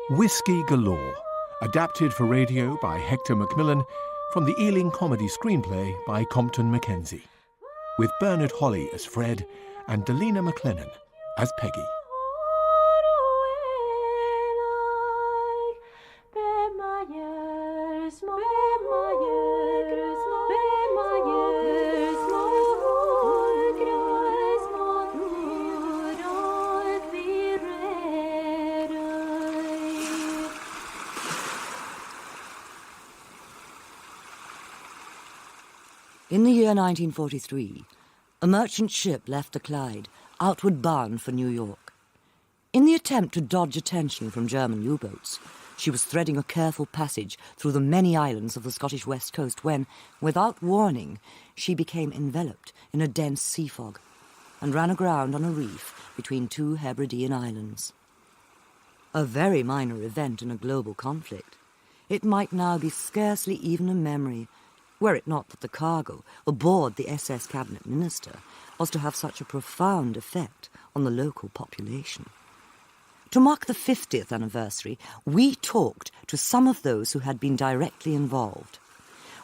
Whisky Galore, adapted for radio by Hector MacMillan from the Ealing comedy screenplay by Compton Mackenzie, with Bernard Holley as Fred and Delina McLennan as Peggy. In the year 1943, a merchant ship left the Clyde, outward bound for New York. In the attempt to dodge attention from German U-boats, she was threading a careful passage through the many islands of the Scottish west coast when, without warning, she became enveloped in a dense sea fog and ran aground on a reef between two Hebridean islands. A very minor event in a global conflict. It might now be scarcely even a memory, were it not that the cargo aboard the SS Cabinet Minister was to have such a profound effect on the local population. To mark the 50th anniversary, we talked to some of those who had been directly involved.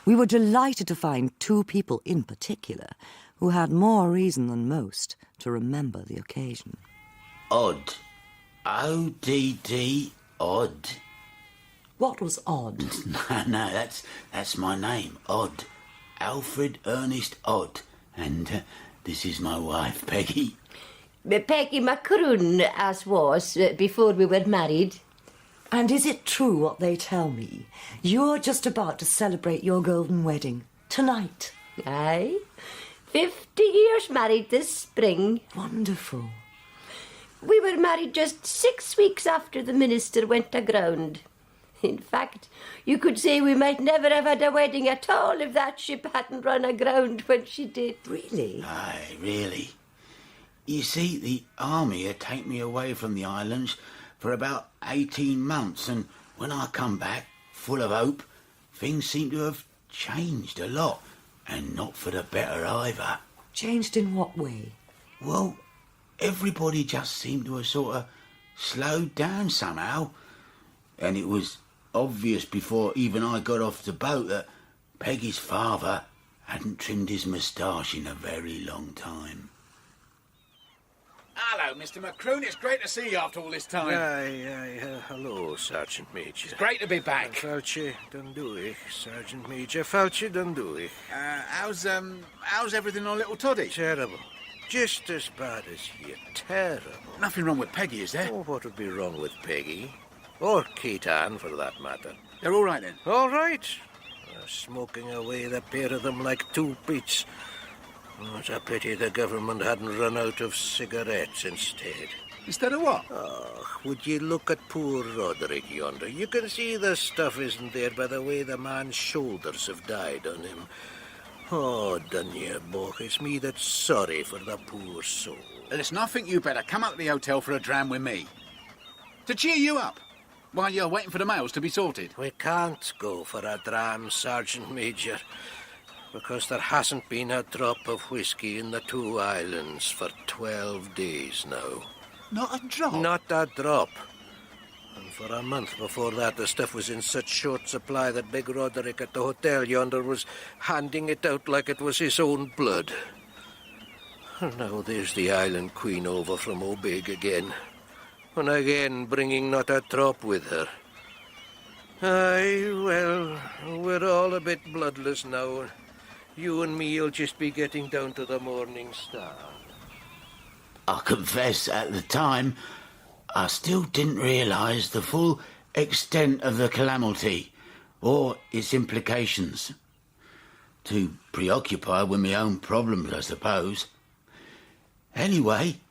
We were delighted to find two people in particular who had more reason than most to remember the occasion. Odd. O-D-D, Odd. What was Odd? No, that's my name, Odd. Alfred Ernest Odd. And this is my wife, Peggy. Peggy Macaroon, as was, before we were married. And is it true what they tell me? You're just about to celebrate your golden wedding tonight. Aye. 50 years married this spring. Wonderful. We were married just 6 weeks after the minister went aground. In fact, you could say we might never have had a wedding at all if that ship hadn't run aground when she did. Really? Aye, really. You see, the army had taken me away from the islands for about 18 months, and when I come back, full of hope, things seem to have changed a lot, and not for the better either. Changed in what way? Well, everybody just seemed to have sort of slowed down somehow, and it was obvious before even I got off the boat that Peggy's father hadn't trimmed his moustache in a very long time. Hello, Mr. Macroon. It's great to see you after all this time. Hello, Sergeant Major. It's great to be back. Falchi Dundui, Sergeant Major Falchi Dundui. How's everything on Little Todday? Terrible. Just as bad as here. Terrible. Nothing wrong with Peggy, is there? Oh, what would be wrong with Peggy? Or Kate Ann, for that matter. They're all right, then? All right. Smoking away, the pair of them, like two peats. What a pity the government hadn't run out of cigarettes instead. Instead of what? Oh, would you look at poor Roderick yonder? You can see the stuff isn't there by the way the man's shoulders have died on him. Oh, Dunya Boch, it's me that's sorry for the poor soul. Listen, I think you better come up to the hotel for a dram with me. To cheer you up, while you're waiting for the mails to be sorted. We can't go for a dram, Sergeant Major, because there hasn't been a drop of whiskey in the two islands for 12 days now. Not a drop? Not a drop. And for a month before that, the stuff was in such short supply that Big Roderick at the hotel yonder was handing it out like it was his own blood. And now there's the island queen over from Obig again. And again bringing not a drop with her. Aye, well, we're all a bit bloodless now. You and me'll just be getting down to the Morning Star. I confess, at the time, I still didn't realise the full extent of the calamity or its implications. Too preoccupied with my own problems, I suppose. Anyway,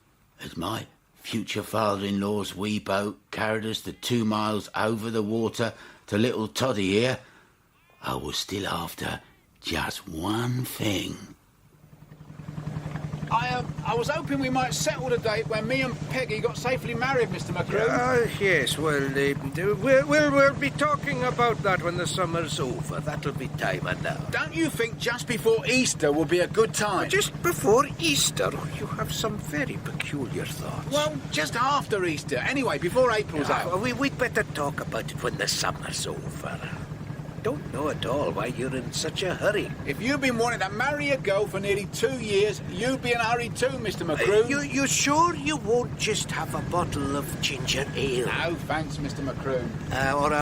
as my future father-in-law's wee boat carried us the 2 miles over the water to Little Todday here, I was still after just one thing. I was hoping we might settle the date when me and Peggy got safely married, Mr. McCrew. Yes, well, we'll be talking about that when the summer's over. That'll be time enough. Don't you think just before Easter will be a good time? Just before Easter? You have some very peculiar thoughts. Well, just after Easter. Anyway, before April's out. We'd better talk about it when the summer's over. Don't know at all why you're in such a hurry. If you've been wanting to marry a girl for nearly 2 years, you'd be in a hurry too, Mr. McCrew. You sure you won't just have a bottle of ginger ale? No, thanks, Mr. McCrew. Or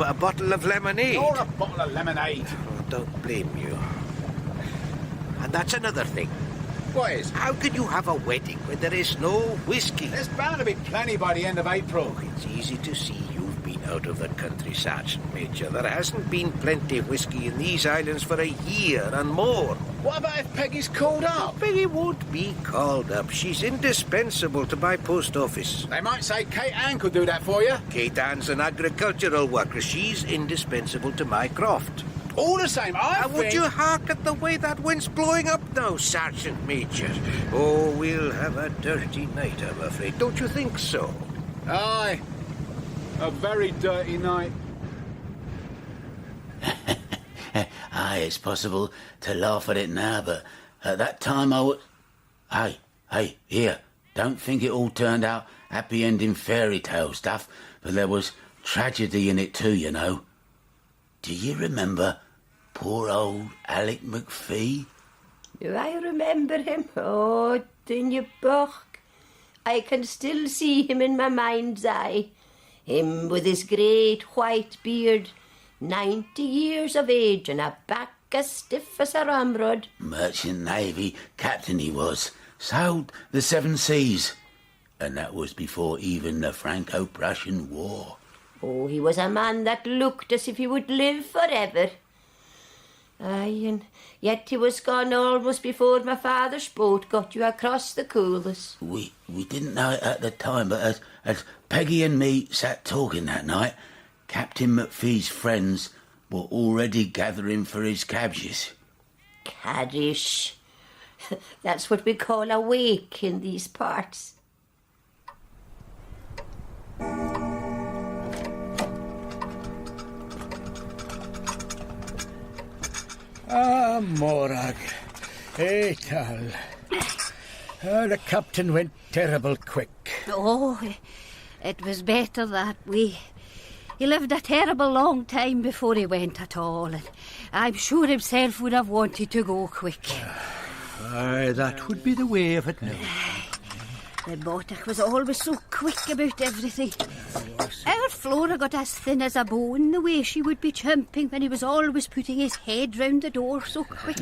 a bottle of lemonade? Or a bottle of lemonade. Oh, don't blame you. And that's another thing. What is? How can you have a wedding when there is no whiskey? There's bound to be plenty by the end of April. It's easy to see you've been out of the country, Sergeant Major. There hasn't been plenty of whiskey in these islands for a year and more. What about if Peggy's called up? Peggy won't be called up. She's indispensable to my post office. They might say Kate Ann could do that for you. Kate Ann's an agricultural worker. She's indispensable to my croft. All the same, I think... Would you hark at the way that wind's blowing up now, Sergeant Major? Oh, we'll have a dirty night, I'm afraid. Don't you think so? Aye. A very dirty night. Aye, it's possible to laugh at it now, but at that time I was... Hey, here. Don't think it all turned out happy ending fairy tale stuff, but there was tragedy in it too, you know. Do you remember poor old Alec McPhee? Do I remember him? Oh, Dinny Buck. I can still see him in my mind's eye. Him with his great white beard, 90 years of age and a back as stiff as a ramrod. Merchant Navy captain he was. Sailed the 7 seas. And that was before even the Franco-Prussian War. Oh, he was a man that looked as if he would live forever. Aye, and yet he was gone almost before my father's boat got you across the coolers. We didn't know it at the time, but as Peggy and me sat talking that night, Captain McPhee's friends were already gathering for his cabbages. Caddish. That's what we call a wake in these parts. Morag. Hey, Tal. The captain went terrible quick. Oh, it was better that way. He lived a terrible long time before he went at all, and I'm sure himself would have wanted to go quick. Aye, that would be the way of it now. The Botak was always so quick about everything. Our Flora got as thin as a bone the way she would be chumping when he was always putting his head round the door so quick.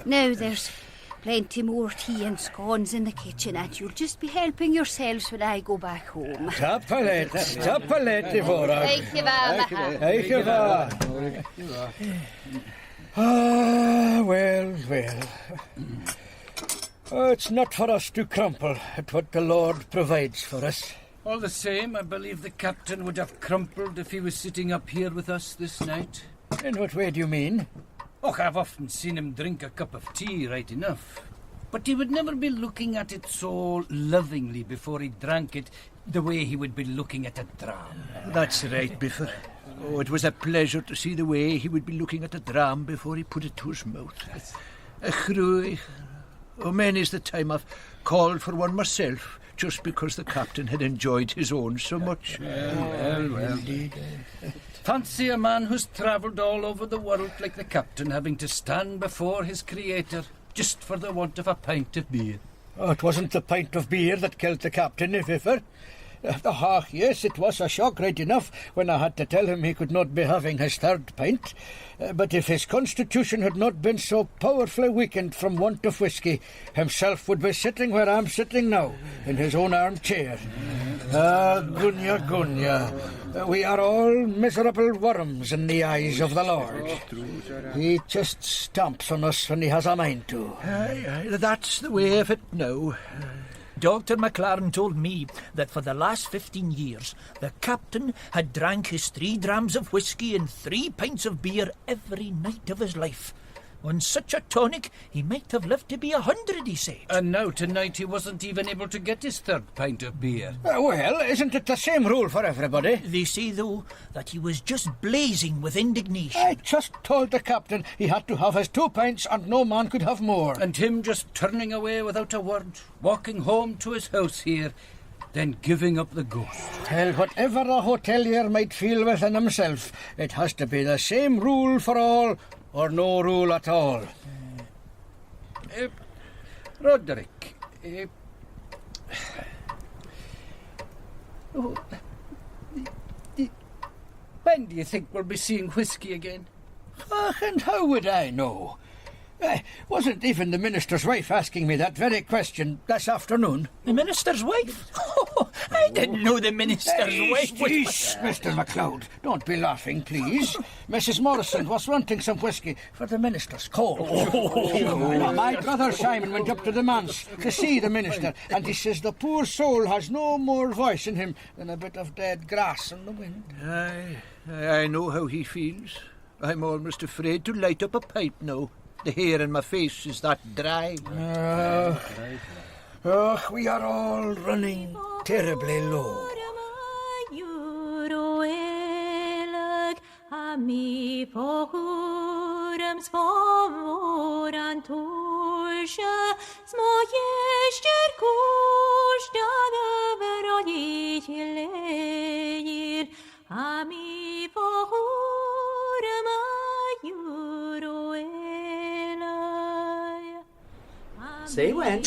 Now there's plenty more tea and scones in the kitchen, and you'll just be helping yourselves when I go back home. Tapalet, Devora. Thank you, Mama. Thank you, well. It's not for us to crumple at what the Lord provides for us. All the same, I believe the captain would have crumpled if he was sitting up here with us this night. In what way do you mean? Oh, I've often seen him drink a cup of tea right enough. But he would never be looking at it so lovingly before he drank it the way he would be looking at a dram. That's right, Biffer. Oh, it was a pleasure to see the way he would be looking at a dram before he put it to his mouth. Many's the time I've called for one myself, just because the captain had enjoyed his own so much. Well. Fancy a man who's travelled all over the world like the captain having to stand before his creator just for the want of a pint of beer. Oh, it wasn't the pint of beer that killed the captain, if ever. Yes, it was a shock right enough when I had to tell him he could not be having his 3rd pint. But if his constitution had not been so powerfully weakened from want of whiskey, himself would be sitting where I'm sitting now, in his own armchair. Gunya. We are all miserable worms in the eyes of the Lord. He just stamps on us when he has a mind to. Aye, that's the way of it now. Dr. McLaren told me that for the last 15 years, the captain had drank his 3 drams of whiskey and 3 pints of beer every night of his life. On such a tonic, he might have lived to be 100, he said. And now tonight he wasn't even able to get his third pint of beer. Well, isn't it the same rule for everybody? They say, though, that he was just blazing with indignation. I just told the captain he had to have his 2 pints and no man could have more. And him just turning away without a word, walking home to his house here, then giving up the ghost. Well, whatever a hotelier might feel within himself, it has to be the same rule for all, or no rule at all. Roderick, when do you think we'll be seeing whisky again? And how would I know? Wasn't even the minister's wife asking me that very question this afternoon? The minister's wife? Oh, I didn't know the minister's wife was... Mr. MacLeod, don't be laughing, please. Mrs. Morrison was wanting some whisky for the minister's call. My brother Simon went up to the manse to see the minister, and he says the poor soul has no more voice in him than a bit of dead grass in the wind. I know how he feels. I'm almost afraid to light up a pipe now. The hair in my face is that dry. We are all running terribly low. Say when.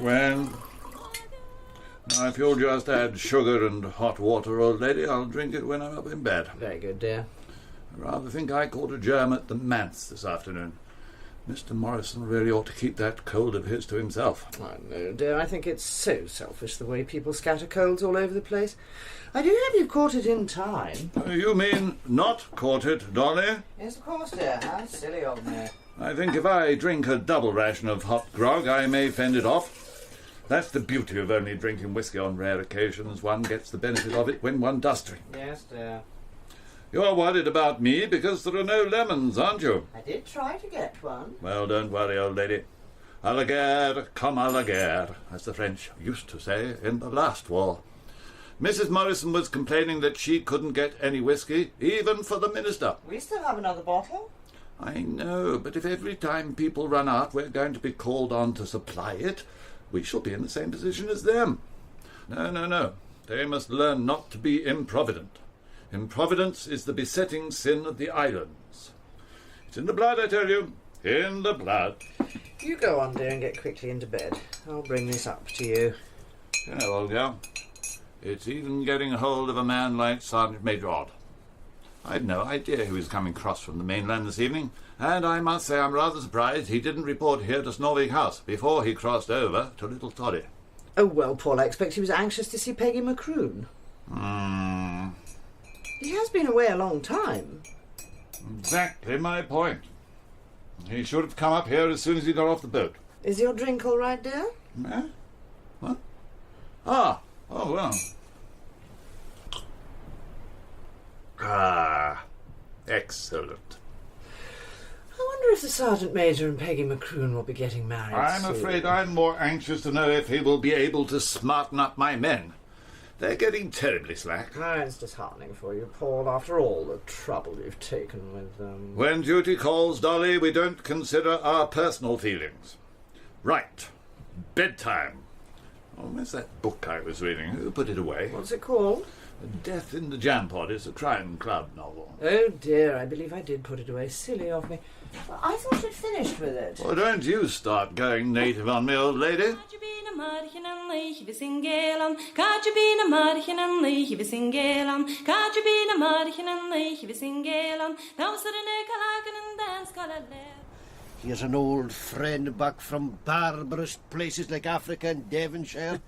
When? If you'll just add sugar and hot water, old lady, I'll drink it when I'm up in bed. Very good, dear. I rather think I caught a germ at the manse this afternoon. Mr. Morrison really ought to keep that cold of his to himself. Oh, no, dear, I think it's so selfish the way people scatter colds all over the place. I do hope you've caught it in time. You mean not caught it, Dolly? Yes, of course, dear. How silly of me. I think if I drink a double ration of hot grog, I may fend it off. That's the beauty of only drinking whisky on rare occasions. One gets the benefit of it when one does drink. Yes, dear. You're worried about me because there are no lemons, aren't you? I did try to get one. Well, don't worry, old lady. À la guerre, comme à la guerre, as the French used to say in the last war. Mrs. Morrison was complaining that she couldn't get any whisky, even for the minister. We still have another bottle. I know, but if every time people run out we're going to be called on to supply it, we shall be in the same position as them. No. They must learn not to be improvident. Improvidence is the besetting sin of the islands. It's in the blood, I tell you. In the blood. You go on, dear, and get quickly into bed. I'll bring this up to you. Yeah, old girl. It's even getting hold of a man like Sergeant Major Odd. I'd no idea he was coming across from the mainland this evening, and I must say I'm rather surprised he didn't report here to Snorvig House before he crossed over to Little Todday. Oh, well, Paul, I expect he was anxious to see Peggy Macroon. He has been away a long time. Exactly my point. He should have come up here as soon as he got off the boat. Is your drink all right, dear? Eh? What? Oh, well. Excellent. I wonder if the Sergeant Major and Peggy Macroon will be getting married I'm soon. afraid I'm more anxious to know if he will be able to smarten up my men. They're getting terribly slack. Oh, it's disheartening for you, Paul, after all the trouble you've taken with them. When duty calls, Dolly, we don't consider our personal feelings. Right. Bedtime. Oh, where's that book I was reading? Who put it away? What's it called? Death in the Jam Pod. It's a crime club novel. Oh, dear, I believe I did put it away. Silly of me. I thought you'd finished with it. Well, don't you start going native on me, old lady. Here's an old friend back from barbarous places like Africa and Devonshire,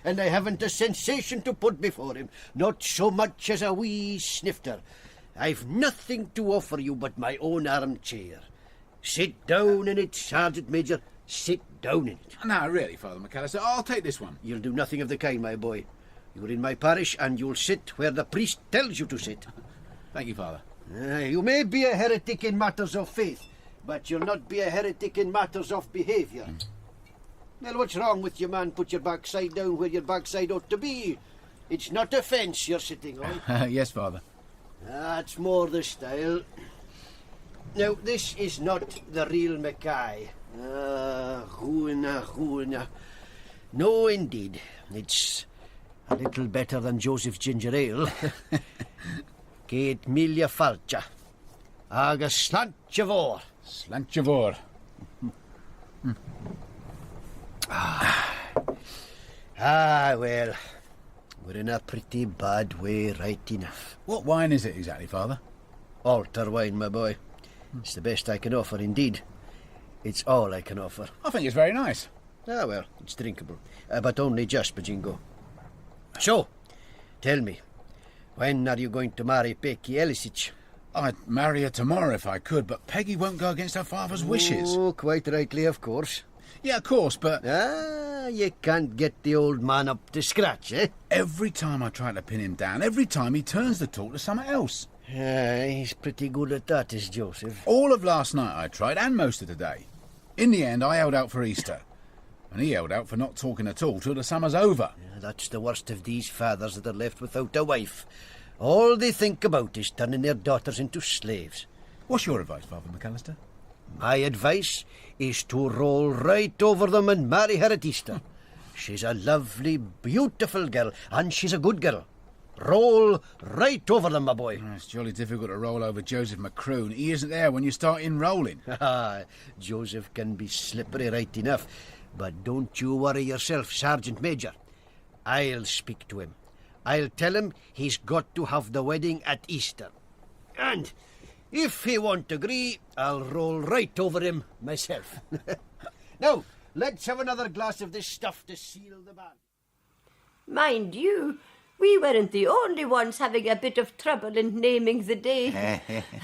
and I haven't a sensation to put before him, not so much as a wee snifter. I've nothing to offer you but my own armchair. Sit down in it, Sergeant Major, sit down in it. No, really, Father McAllister, I'll take this one. You'll do nothing of the kind, my boy. You're in my parish, and you'll sit where the priest tells you to sit. Thank you, Father. You may be a heretic in matters of faith, but you'll not be a heretic in matters of behaviour. Well, what's wrong with you, man? Put your backside down where your backside ought to be. It's not a fence you're sitting on. Yes, Father. That's more the style. Now, this is not the real Mackay. Ruina. No, indeed. It's a little better than Joseph Ginger Ale. Kate Milia Falcha. Agus Slantjavor. Slantjavor. Well, we're in a pretty bad way right enough. What wine is it exactly, Father? Altar wine, my boy. It's the best I can offer, indeed. It's all I can offer. I think it's very nice. Well, it's drinkable. But only just, Bajingo. So, tell me, when are you going to marry Peggy Elisic? I'd marry her tomorrow if I could, but Peggy won't go against her father's wishes. Oh, quite rightly, of course. Yeah, of course, but... you can't get the old man up to scratch, eh? Every time I try to pin him down, every time he turns the talk to something else. He's pretty good at that, is Joseph. All of last night I tried, and most of today. In the end, I held out for Easter. And he held out for not talking at all till the summer's over. That's the worst of these fathers that are left without a wife. All they think about is turning their daughters into slaves. What's your advice, Father McAllister? My advice is to roll right over them and marry her at Easter. She's a lovely, beautiful girl, and she's a good girl. Roll right over them, my boy. It's jolly difficult to roll over Joseph McCroon. He isn't there when you start in rolling. Joseph can be slippery right enough, but don't you worry yourself, Sergeant Major. I'll speak to him. I'll tell him he's got to have the wedding at Easter. And if he won't agree, I'll roll right over him myself. Now, let's have another glass of this stuff to seal the band. Mind you, we weren't the only ones having a bit of trouble in naming the day.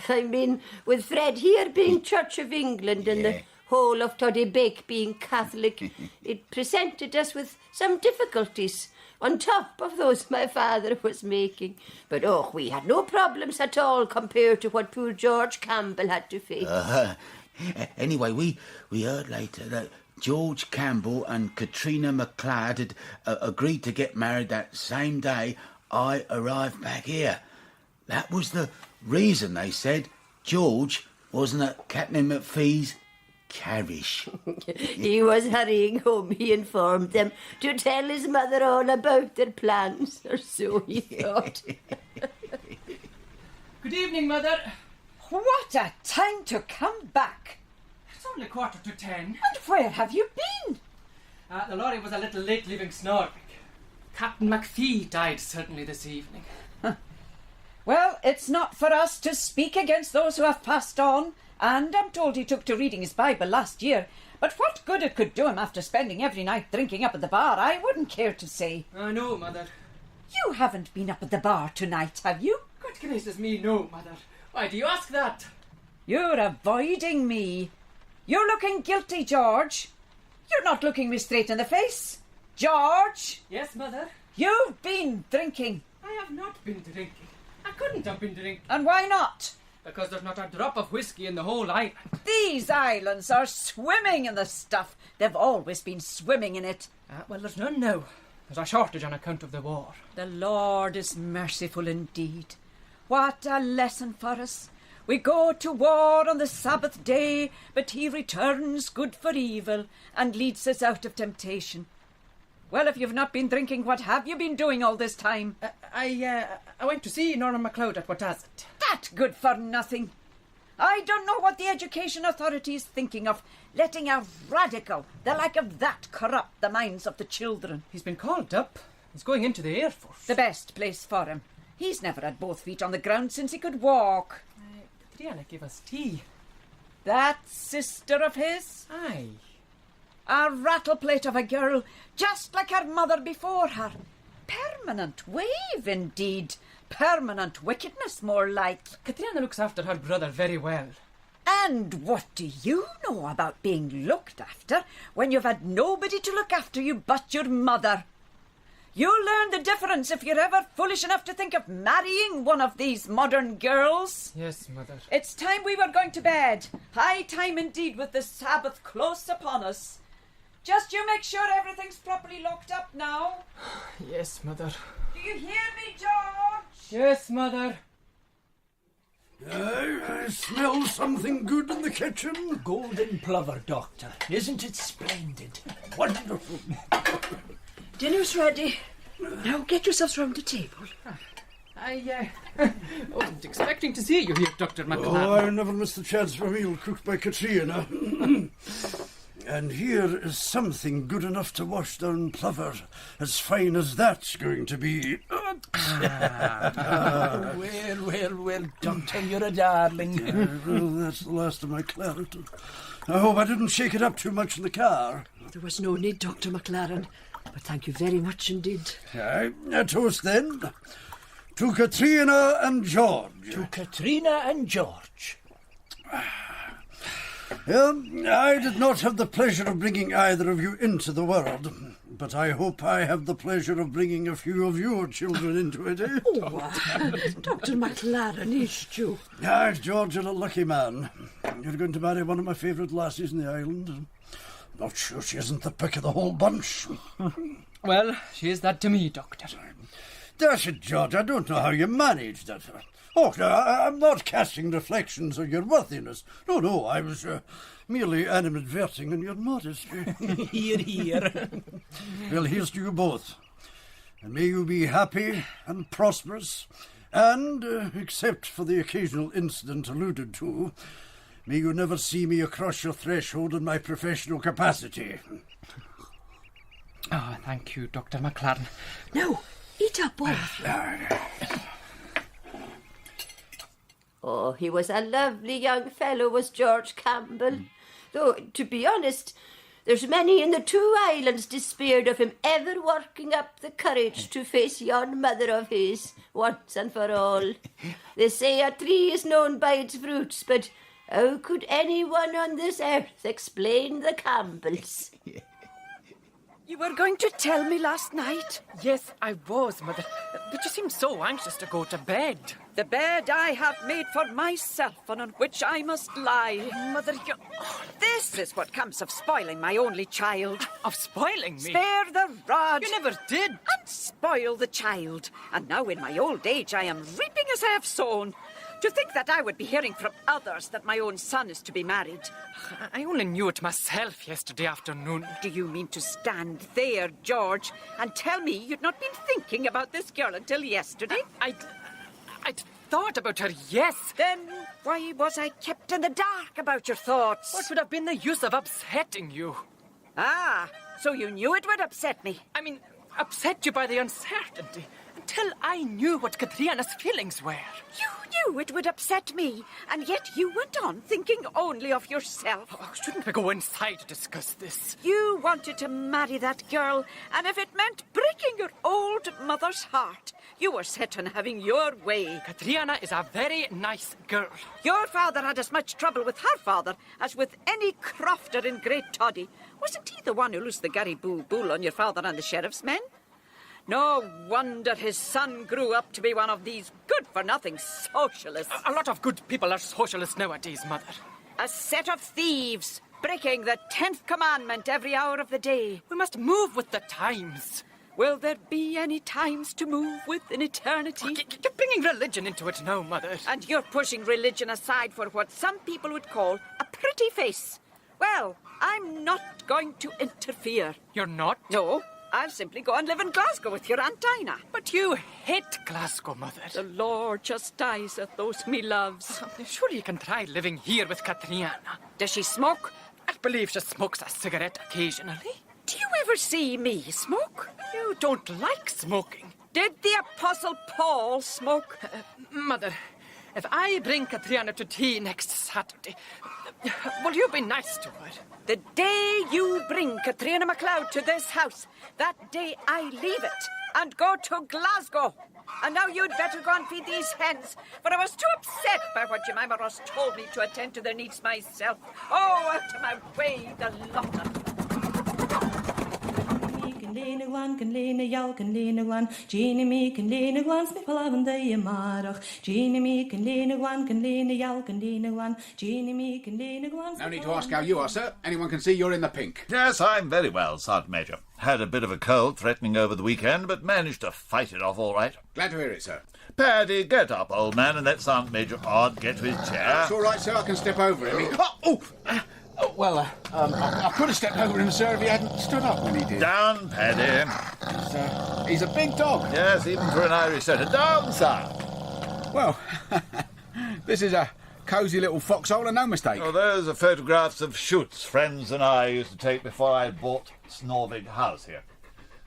I mean, with Fred here being Church of England and the whole of Todday Bake being Catholic, it presented us with some difficulties on top of those my father was making. But, we had no problems at all compared to what poor George Campbell had to face. Anyway, we heard later that George Campbell and Katrina McLeod had agreed to get married that same day I arrived back here. That was the reason, they said, George wasn't at Captain McPhee's carriage. He was hurrying home, he informed them, to tell his mother all about their plans, or so he thought. Good evening, Mother. What a time to come back. It's only 10:15. And where have you been? The lorry was a little late leaving Snorvik. Captain McPhee died certainly this evening. Well, it's not for us to speak against those who have passed on, and I'm told he took to reading his Bible last year. But what good it could do him after spending every night drinking up at the bar, I wouldn't care to say. I know, Mother. You haven't been up at the bar tonight, have you? Good gracious me, no, Mother. Why do you ask that? You're avoiding me. You're looking guilty, George. You're not looking me straight in the face. George! Yes, Mother? You've been drinking. I have not been drinking. I couldn't have been drinking. And why not? Because there's not a drop of whiskey in the whole island. These islands are swimming in the stuff. They've always been swimming in it. Well, there's none now. There's a shortage on account of the war. The Lord is merciful indeed. What a lesson for us. We go to war on the Sabbath day, but he returns good for evil and leads us out of temptation. Well, if you've not been drinking, what have you been doing all this time? I went to see Norman MacLeod at Watasit. That good for nothing. I don't know what the Education Authority is thinking of, letting a radical, the like of that, corrupt the minds of the children. He's been called up. He's going into the Air Force. The best place for him. He's never had both feet on the ground since he could walk. Triana gave us tea. That sister of his? Aye. A rattleplate of a girl, just like her mother before her. Permanent wave, indeed. Permanent wickedness, more like. Katrina looks after her brother very well. And what do you know about being looked after when you've had nobody to look after you but your mother? You'll learn the difference if you're ever foolish enough to think of marrying one of these modern girls. Yes, Mother. It's time we were going to bed. High time indeed, with the Sabbath close upon us. Just you make sure everything's properly locked up now. Yes, Mother. Do you hear me, George? Yes, Mother. I smell something good in the kitchen. Golden plover, Doctor. Isn't it splendid? Wonderful. Dinner's ready. Now get yourselves round the table. I wasn't expecting to see you here, Dr. MacMillan. Oh, I never miss the chance for a meal cooked by Katrina. And here is something good enough to wash down plover, as fine as that's going to be. Well, Doctor, you're a darling. Well, that's the last of my claret. I hope I didn't shake it up too much in the car. There was no need, Dr. MacLaren, but thank you very much indeed. A toast, then. To Katrina and George. To Katrina and George. I did not have the pleasure of bringing either of you into the world, but I hope I have the pleasure of bringing a few of your children into it, eh? Dr. MacLaren, is you? George, you're a lucky man. You're going to marry one of my favourite lassies in the island. Not sure she isn't the pick of the whole bunch. Well, she is that to me, Doctor. Dash it, George, I don't know how you managed that. Oh, no, I'm not casting reflections on your worthiness. No, I was merely animadverting on your modesty. Hear, hear. Well, here's to you both. And may you be happy and prosperous, and, except for the occasional incident alluded to, may you never see me across your threshold in my professional capacity. Oh, thank you, Dr. MacLaren. No, eat up all. Oh, he was a lovely young fellow, was George Campbell. Though, to be honest, there's many in the two islands despaired of him ever working up the courage to face yon mother of his, once and for all. They say a tree is known by its fruits, but how could anyone on this earth explain the Campbells? You were going to tell me last night? Yes, I was, Mother. But you seemed so anxious to go to bed. The bed I have made for myself and on which I must lie. Mother, you... This is what comes of spoiling my only child. Of spoiling me? Spare the rod. You never did. And spoil the child. And now in my old age I am reaping as I have sown. To think that I would be hearing from others that my own son is to be married. I only knew it myself yesterday afternoon. Do you mean to stand there, George, and tell me you'd not been thinking about this girl until yesterday? I'd thought about her, yes. Then why was I kept in the dark about your thoughts? What would have been the use of upsetting you? Ah, so you knew it would upset me. I mean, upset you by the uncertainty. Until I knew what Katrina's feelings were. You knew it would upset me, and yet you went on thinking only of yourself. Oh, shouldn't we go inside to discuss this? You wanted to marry that girl, and if it meant breaking your old mother's heart, you were set on having your way. Katrina is a very nice girl. Your father had as much trouble with her father as with any crofter in Great Toddy. Wasn't he the one who loosed the Gariboo bull on your father and the sheriff's men? No wonder his son grew up to be one of these good-for-nothing socialists. A lot of good people are socialists nowadays, Mother. A set of thieves, breaking the 10th commandment every hour of the day. We must move with the times. Will there be any times to move with in eternity? You're bringing religion into it now, Mother. And you're pushing religion aside for what some people would call a pretty face. Well, I'm not going to interfere. You're not? No. I'll simply go and live in Glasgow with your Aunt Dinah. But you hate Glasgow, Mother. The Lord chastiseth those whom he loves. Surely you can try living here with Katrina. Does she smoke? I believe she smokes a cigarette occasionally. Do you ever see me smoke? You don't like smoking. Did the Apostle Paul smoke? Mother, if I bring Katrina to tea next Saturday, will you be nice to her? The day you bring Katrina MacLeod to this house, that day I leave it and go to Glasgow. And now you'd better go and feed these hens, for I was too upset by what Jemima Ross told me to attend to their needs myself. Oh, out of my way, the lot of them. léna gwan, can léna yal, can léna gwan, Jeannie me can léna gwan, sniffle on the yamarach, Jeannie me can léna gwan, can léna yal, can léna gwan, Jeannie me can léna gwan. No need to ask how you are, sir. Anyone can see you're in the pink. Yes, I'm very well, Sergeant Major. Had a bit of a cold threatening over the weekend, but managed to fight it off all right. Glad to hear it, sir. Paddy, get up, old man, and let Sergeant Major Odd get to his chair. It's all right, sir. I can step over him. I could have stepped over him, sir, if he hadn't stood up when he did. Down, Paddy. He's a big dog. Yes, even for an Irish setter. Down, sir. Well, this is a cosy little foxhole and no mistake. Oh, those are photographs of shoots friends and I used to take before I bought Snorvig House here.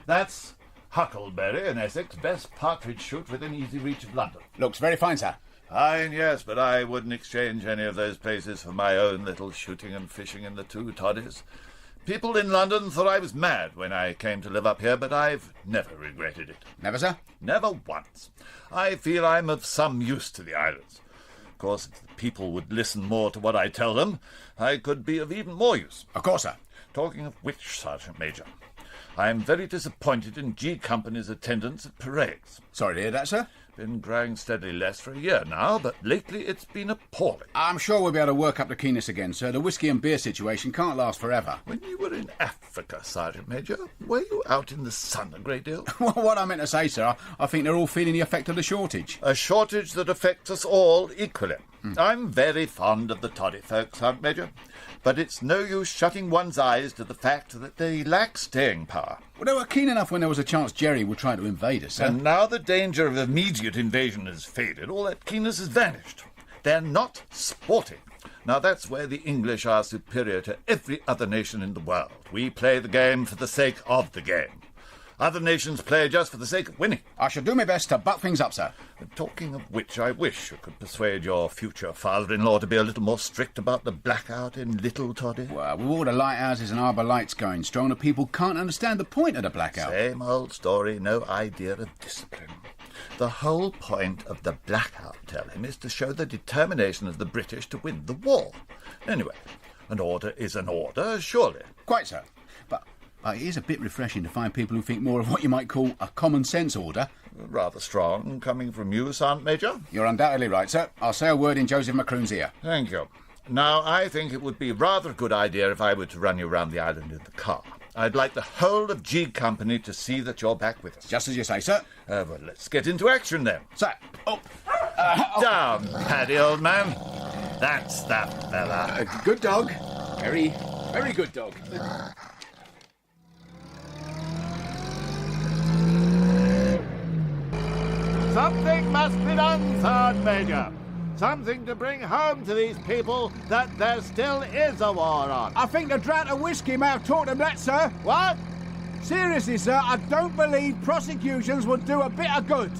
That's Huckleberry in Essex, best partridge shoot within easy reach of London. Looks very fine, sir. Fine, yes, but I wouldn't exchange any of those places for my own little shooting and fishing in the two toddies. People in London thought I was mad when I came to live up here, but I've never regretted it. Never, sir? Never once. I feel I'm of some use to the islands. Of course, if the people would listen more to what I tell them, I could be of even more use. Of course, sir. Talking of which, Sergeant Major, I am very disappointed in G Company's attendance at parades. Sorry to hear that, sir. Been growing steadily less for a year now, but lately it's been appalling. I'm sure we'll be able to work up the keenness again, sir. The whiskey and beer situation can't last forever. When you were in Africa, Sergeant Major, were you out in the sun a great deal? Well, what I meant to say, sir, I think they're all feeling the effect of the shortage. A shortage that affects us all equally. I'm very fond of the toddy folk, Sergeant Major, but it's no use shutting one's eyes to the fact that they lack staying power. Well, they were keen enough when there was a chance Jerry would try to invade us, sir. And now the danger of immediate invasion has faded. All that keenness has vanished. They're not sporting. Now that's where the English are superior to every other nation in the world. We play the game for the sake of the game. Other nations play just for the sake of winning. I shall do my best to buck things up, sir. Talking of which, I wish you could persuade your future father-in-law to be a little more strict about the blackout in Little Todday. Well, with all the lighthouses and harbour lights going strong, the people can't understand the point of the blackout. Same old story, no idea of discipline. The whole point of the blackout, tell him, is to show the determination of the British to win the war. Anyway, an order is an order, surely. Quite so. But it is a bit refreshing to find people who think more of what you might call a common-sense order. Rather strong, coming from you, Sergeant Major. You're undoubtedly right, sir. I'll say a word in Joseph Macroon's ear. Thank you. Now, I think it would be rather a good idea if I were to run you round the island in the car. I'd like the whole of G Company to see that you're back with us. Just as you say, sir. Well, let's get into action, then. Sir. Down, Paddy, old man. That's that fella. Good dog. Very, very good dog. Something must be done, Sergeant Major. Something to bring home to these people that there still is a war on. I think the drought of whiskey may have taught them that, sir. What? Seriously, sir, I don't believe prosecutions would do a bit of good.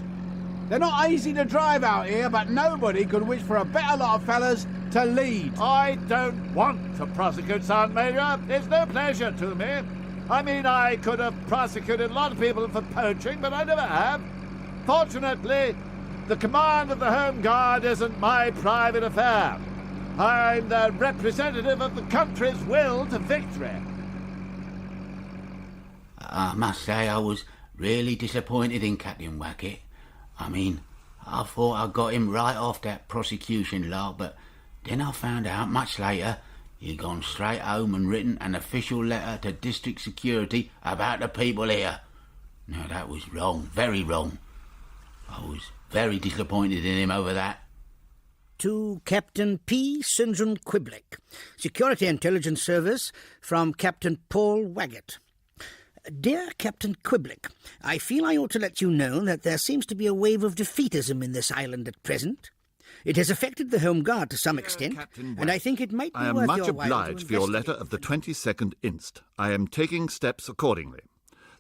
They're not easy to drive out here, but nobody could wish for a better lot of fellas to lead. I don't want to prosecute, Sergeant Major. It's no pleasure to me. I mean, I could have prosecuted a lot of people for poaching, but I never have. Fortunately, the command of the Home Guard isn't my private affair. I'm the representative of the country's will to victory. I must say I was really disappointed in Captain Waggett. I mean, I thought I got him right off that prosecution lark, but then I found out much later he'd gone straight home and written an official letter to District Security about the people here. Now, that was wrong, very wrong. I was very disappointed in him over that. To Captain P. St. John Quibblick, Security Intelligence Service, from Captain Paul Waggett. Dear Captain Quibblick, I feel I ought to let you know that there seems to be a wave of defeatism in this island at present. It has affected the Home Guard to some extent, and I think it might be worth your while to I am much obliged for your letter of the 22nd inst. I am taking steps accordingly.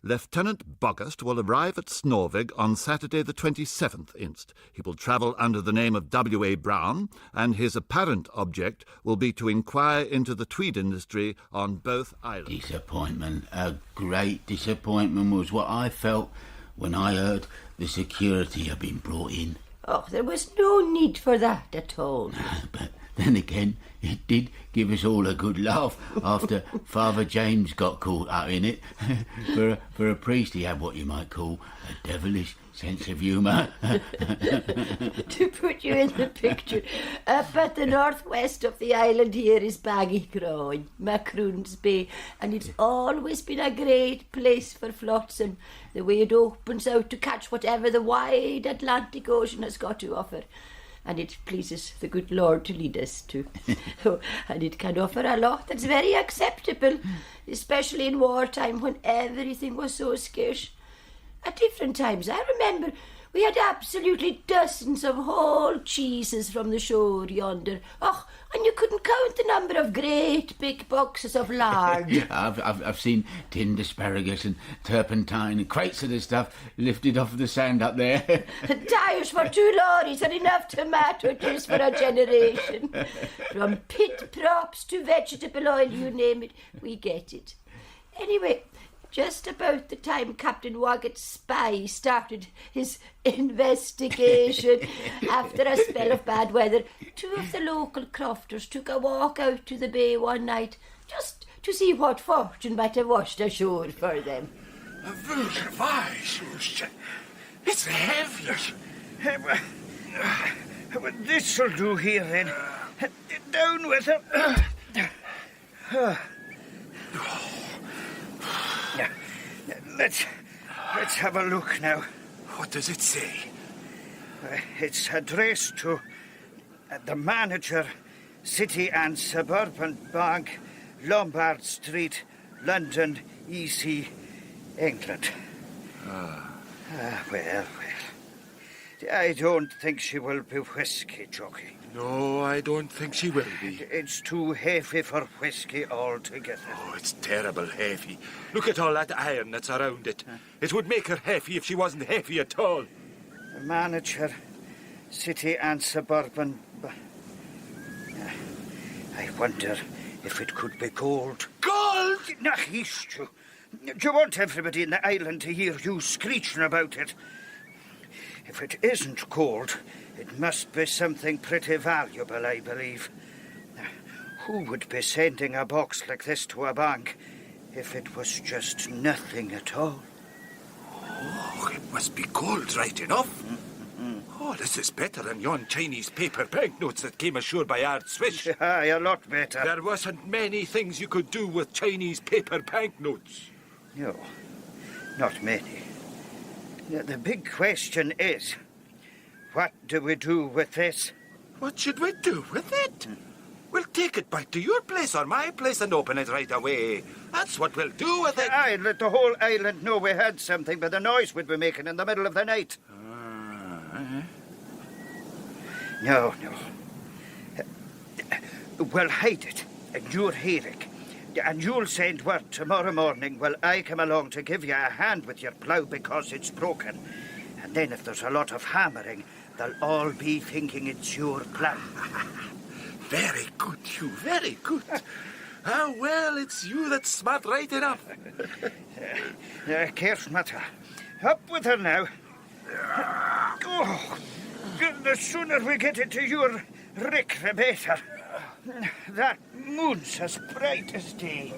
Lieutenant Boggust will arrive at Snorvig on Saturday the 27th inst. He will travel under the name of W.A. Brown, and his apparent object will be to inquire into the tweed industry on both islands. Disappointment, a great disappointment was what I felt when I heard the security had been brought in. Oh, there was no need for that at all. But Then again, it did give us all a good laugh after Father James got caught up in it. For a priest, he had what you might call a devilish sense of humour. To put you in the picture, up at the northwest of the island here is Baggygroin, Macroon's Bay, and it's always been a great place for flotsam, the way it opens out to catch whatever the wide Atlantic Ocean has got to offer. And it pleases the good Lord to lead us to. And it can offer a lot that's very acceptable, especially in wartime when everything was so scarce. At different times, I remember we had absolutely dozens of whole cheeses from the shore yonder. Oh, and you couldn't count the number of great big boxes of lard. I've seen tinned asparagus and turpentine and crates of the stuff lifted off the sand up there. The tires for 2 lorries and enough tomato juice for a generation. From pit props to vegetable oil, you name it, we get it. Anyway, just about the time Captain Waggett's spy started his investigation, after a spell of bad weather, 2 of the local crofters took a walk out to the bay one night, just to see what fortune might have washed ashore for them. It's heavy. Well, this'll do here, then. Down with it. Let's have a look now. What does it say? It's addressed to the manager, City and Suburban Bank, Lombard Street, London, EC, England. Well. I don't think she will be whiskey jockey. No, I don't think she will be. It's too heavy for whiskey altogether. Oh, it's terrible heavy. Look at all that iron that's around it. It would make her heavy if she wasn't heavy at all. The manager, City and Suburban... I wonder if it could be gold. Gold? Not east you. Do you want everybody in the island to hear you screeching about it? If it isn't gold, it must be something pretty valuable, I believe. Who would be sending a box like this to a bank if it was just nothing at all? Oh, it must be gold right enough. Oh, this is better than yon Chinese paper banknotes that came ashore by Ard Swish. Aye, a lot better. There wasn't many things you could do with Chinese paper banknotes. No, not many. The big question is, what do we do with this? What should we do with it? We'll take it back to your place or my place and open it right away. That's what we'll do with it. Aye, let the whole island know we had something by the noise we'd be making in the middle of the night. No. We'll hide it in your hayrick. And you'll send word tomorrow morning while I come along to give you a hand with your plough because it's broken. And then if there's a lot of hammering, they'll all be thinking it's your plough. Very good, Hugh, very good. Well, it's you that's smart right enough. Care's matter. Up with her now. Oh, the sooner we get it to your rick, the better. That moon's as bright as day.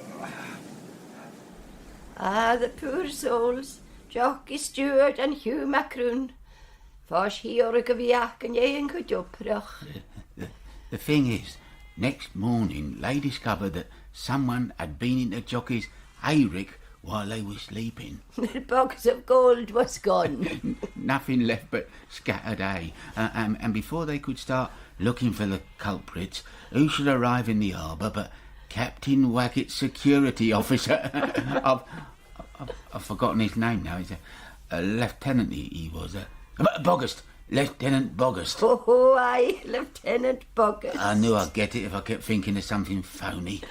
The poor souls, Jockey Stewart and Hugh Macroon. Fos hiorg of yak and yein could uprach. The thing is, next morning they discovered that someone had been into Jockey's hayrick while they were sleeping. The box of gold was gone. Nothing left but scattered hay. And before they could start looking for the culprits, who should arrive in the harbour but Captain Waggett's security officer? I've forgotten his name now. He's a lieutenant, he was. Boggust. Lieutenant Boggust. Oh, aye, Lieutenant Boggust. I knew I'd get it if I kept thinking of something phony.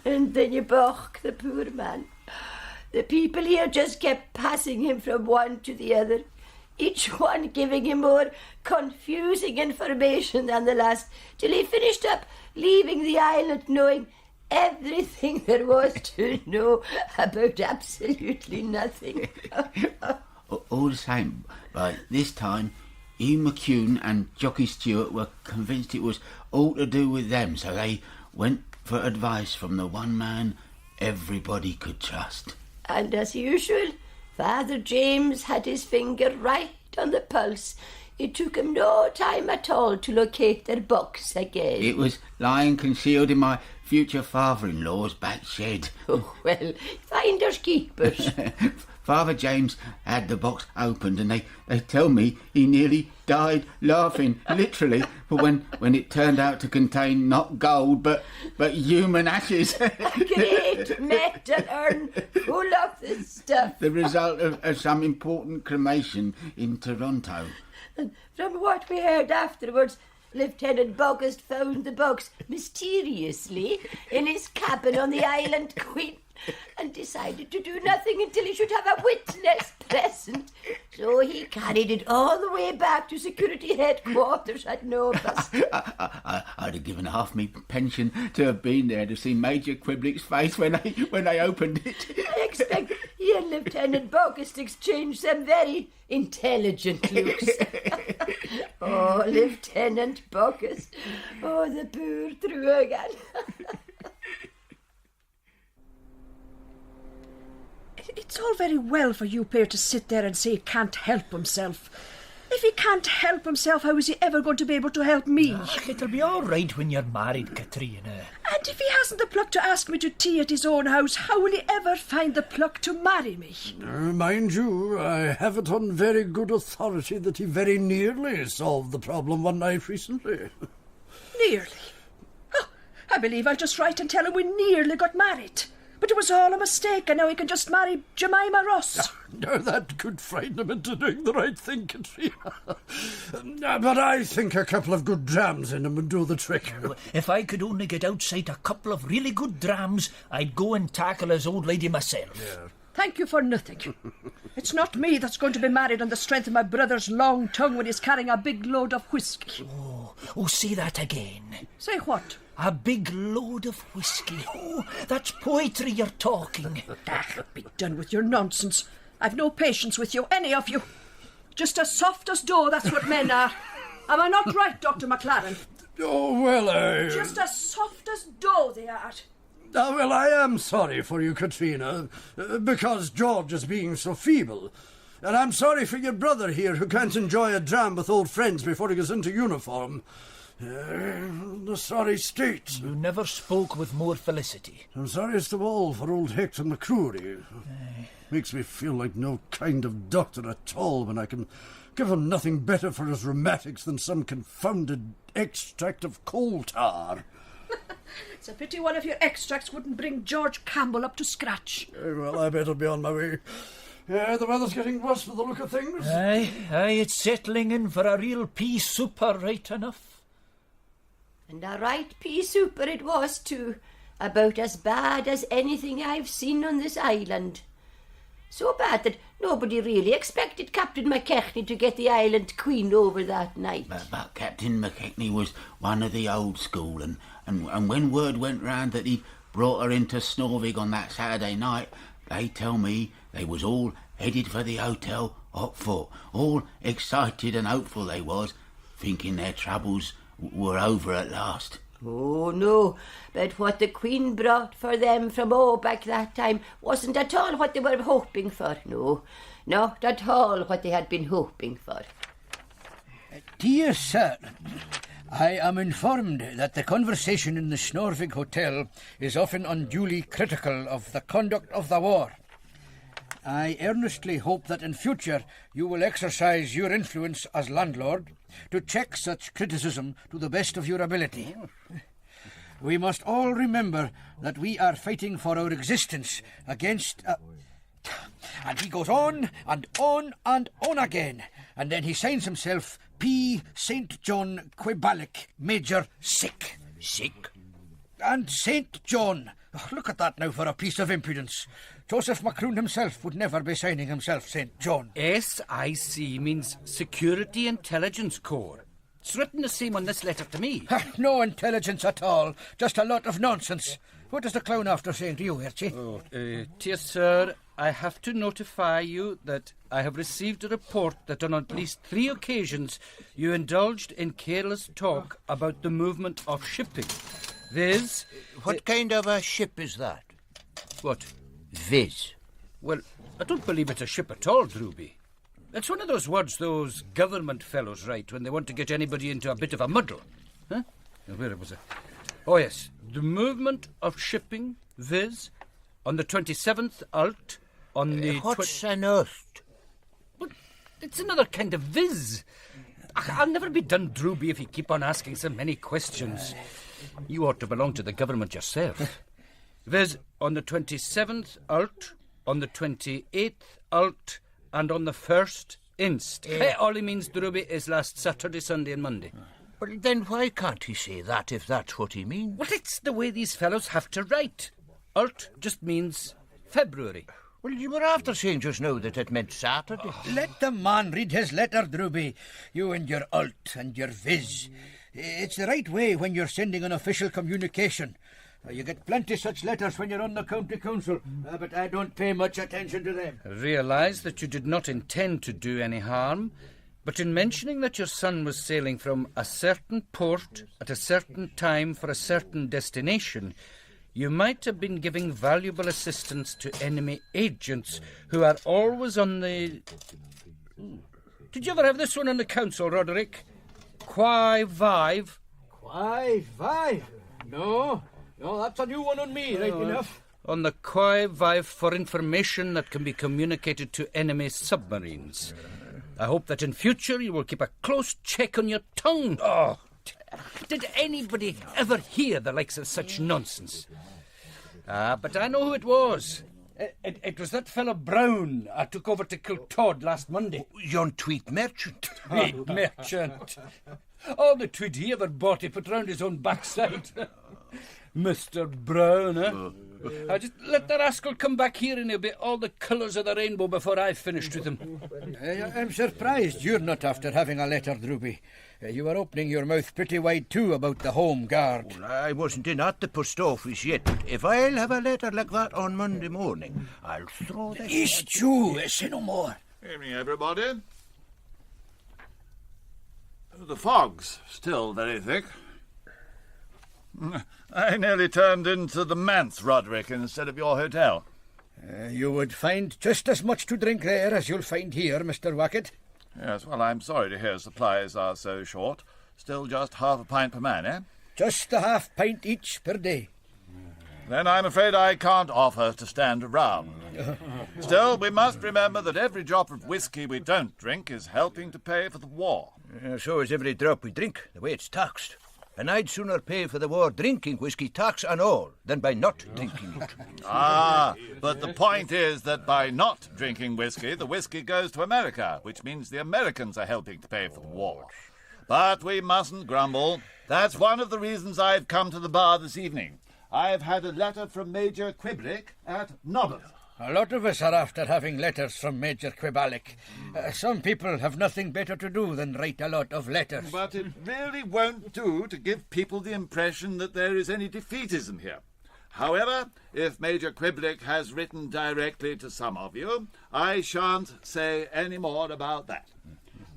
And then you balk the poor man. The people here just kept passing him from one to the other, each one giving him more confusing information than the last, till he finished up leaving the island knowing everything there was to know about absolutely nothing. All the same, by this time, Hugh McCune and Jockey Stewart were convinced it was all to do with them, so they went for advice from the one man everybody could trust. And as usual, Father James had his finger right on the pulse. It took him no time at all to locate their box again. It was lying concealed in my future father-in-law's back shed. Oh, well, finders keepers. Father James had the box opened, and they tell me he nearly died laughing, literally, for when it turned out to contain not gold, but human ashes. A great metal urn full of this stuff. The result of some important cremation in Toronto. And from what we heard afterwards, Lieutenant Boggist found the box mysteriously in his cabin on the island Queen and decided to do nothing until he should have a witness present. So he carried it all the way back to security headquarters at Novus. I'd have given half me pension to have been there to see Major Quiblick's face when they opened it. I expect he and Lieutenant Boggist exchanged some very intelligent looks. Oh, Lieutenant Boggist. Oh, the poor Truagan. It's all very well for you pair to sit there and say he can't help himself. If he can't help himself, how is he ever going to be able to help me? It'll be all right when you're married, Katrina. And if he hasn't the pluck to ask me to tea at his own house, how will he ever find the pluck to marry me? Mind you, I have it on very good authority that he very nearly solved the problem one night recently. Nearly? Oh, I believe I'll just write and tell him we nearly got married. But it was all a mistake, and now he can just marry Jemima Ross. Now that could frighten him into doing the right thing, Katrina. But I think a couple of good drams in him would do the trick. If I could only get outside a couple of really good drams, I'd go and tackle his old lady myself. Yeah. Thank you for nothing. It's not me that's going to be married on the strength of my brother's long tongue when he's carrying a big load of whiskey. Oh, say that again. Say what? A big load of whiskey. Oh, that's poetry you're talking. Be done with your nonsense. I've no patience with you, any of you. Just as soft as dough, that's what men are. Am I not right, Dr. McLaren? Oh, well, Just as soft as dough they are. Well, I am sorry for you, Katrina, because George is being so feeble. And I'm sorry for your brother here who can't enjoy a dram with old friends before he goes into uniform. The sorry state. You never spoke with more felicity. I'm sorriest of all for old Hector MacMillan. Makes me feel like no kind of doctor at all when I can give him nothing better for his rheumatics than some confounded extract of coal tar. It's a pity one of your extracts wouldn't bring George Campbell up to scratch. Well, I better be on my way. The weather's getting worse for the look of things. Aye, it's settling in for a real pea souper right enough. And a right pea souper it was too, about as bad as anything I've seen on this island. So bad that nobody really expected Captain McKechnie to get the island queen over that night. But Captain McKechnie was one of the old school, and when word went round that he'd brought her into Snorvig on that Saturday night, they tell me they was all headed for the hotel hot foot, all excited and hopeful they was, thinking their troubles were over at last. Oh, no, but what the Queen brought for them from back that time wasn't at all what they were hoping for, no, not at all what they had been hoping for. Dear sir, I am informed that the conversation in the Snorvig Hotel is often unduly critical of the conduct of the war. I earnestly hope that in future you will exercise your influence as landlord to check such criticism to the best of your ability. We must all remember that we are fighting for our existence against And he goes on and on and on again, and then he signs himself P. St. John Quibalic, Major Sick. Sick? And St. John. Oh, look at that now for a piece of impudence. Joseph Macroon himself would never be signing himself St. John. SIC means Security Intelligence Corps. It's written the same on this letter to me. No intelligence at all, just a lot of nonsense. What is the clown after saying to you, Archie? Dear sir, I have to notify you that I have received a report that on at least 3 occasions you indulged in careless talk about the movement of shipping. Viz... What kind of a ship is that? What? Viz. Well, I don't believe it's a ship at all, Drooby. It's one of those words those government fellows write when they want to get anybody into a bit of a muddle. Huh? Now, where was it? Oh, yes. The movement of shipping, viz. On the 27th ult, on the... What's an ult? But it's another kind of viz. I'll never be done, Drooby, if you keep on asking so many questions. You ought to belong to the government yourself. Viz. On the 27th ult, on the 28th ult, and on the 1st inst. All he means, Drooby, is last Saturday, Sunday and Monday. Well, then why can't he say that if that's what he means? Well, it's the way these fellows have to write. Ult just means February. Well, you were after saying just now that it meant Saturday. Let the man read his letter, Drooby. You and your ult and your viz. It's the right way when you're sending an official communication. You get plenty such letters when you're on the county council, but I don't pay much attention to them. I realise that you did not intend to do any harm, but in mentioning that your son was sailing from a certain port at a certain time for a certain destination, you might have been giving valuable assistance to enemy agents who are always on the... Did you ever have this one on the council, Roderick? Qui vive? Qui vive? No, that's a new one on me, right enough. On the qui vive for information that can be communicated to enemy submarines. I hope that in future you will keep a close check on your tongue. Oh, did anybody ever hear the likes of such nonsense? But I know who it was. It was that fellow Brown I took over to kill Todd last Monday. Yon tweed merchant. Tweed merchant. All the tweed he ever bought he put round his own backside. Mr. Brown, eh? I just let the rascal come back here and he'll be all the colours of the rainbow before I've finished with him. I'm surprised you're not after having a letter, Drooby. You were opening your mouth pretty wide too about the Home Guard. Well, I wasn't in at the post office yet, but if I'll have a letter like that on Monday morning, I'll throw that... East you, say no more. Evening, everybody. The fog's still very thick. I nearly turned into the manse, Roderick, instead of your hotel. You would find just as much to drink there as you'll find here, Mr. Waggett. Yes, well, I'm sorry to hear supplies are so short. Still just half a pint per man, eh? Just a half pint each per day. Then I'm afraid I can't offer to stand around. Still, we must remember that every drop of whiskey we don't drink is helping to pay for the war. So is every drop we drink, the way it's taxed. And I'd sooner pay for the war drinking whiskey, tax and all, than by not drinking it. But the point is that by not drinking whiskey, the whiskey goes to America, which means the Americans are helping to pay for the war. But we mustn't grumble. That's one of the reasons I've come to the bar this evening. I've had a letter from Major Quibblick at Nobbeth. A lot of us are after having letters from Major Quibblick. Some people have nothing better to do than write a lot of letters. But it really won't do to give people the impression that there is any defeatism here. However, if Major Quibblick has written directly to some of you, I shan't say any more about that.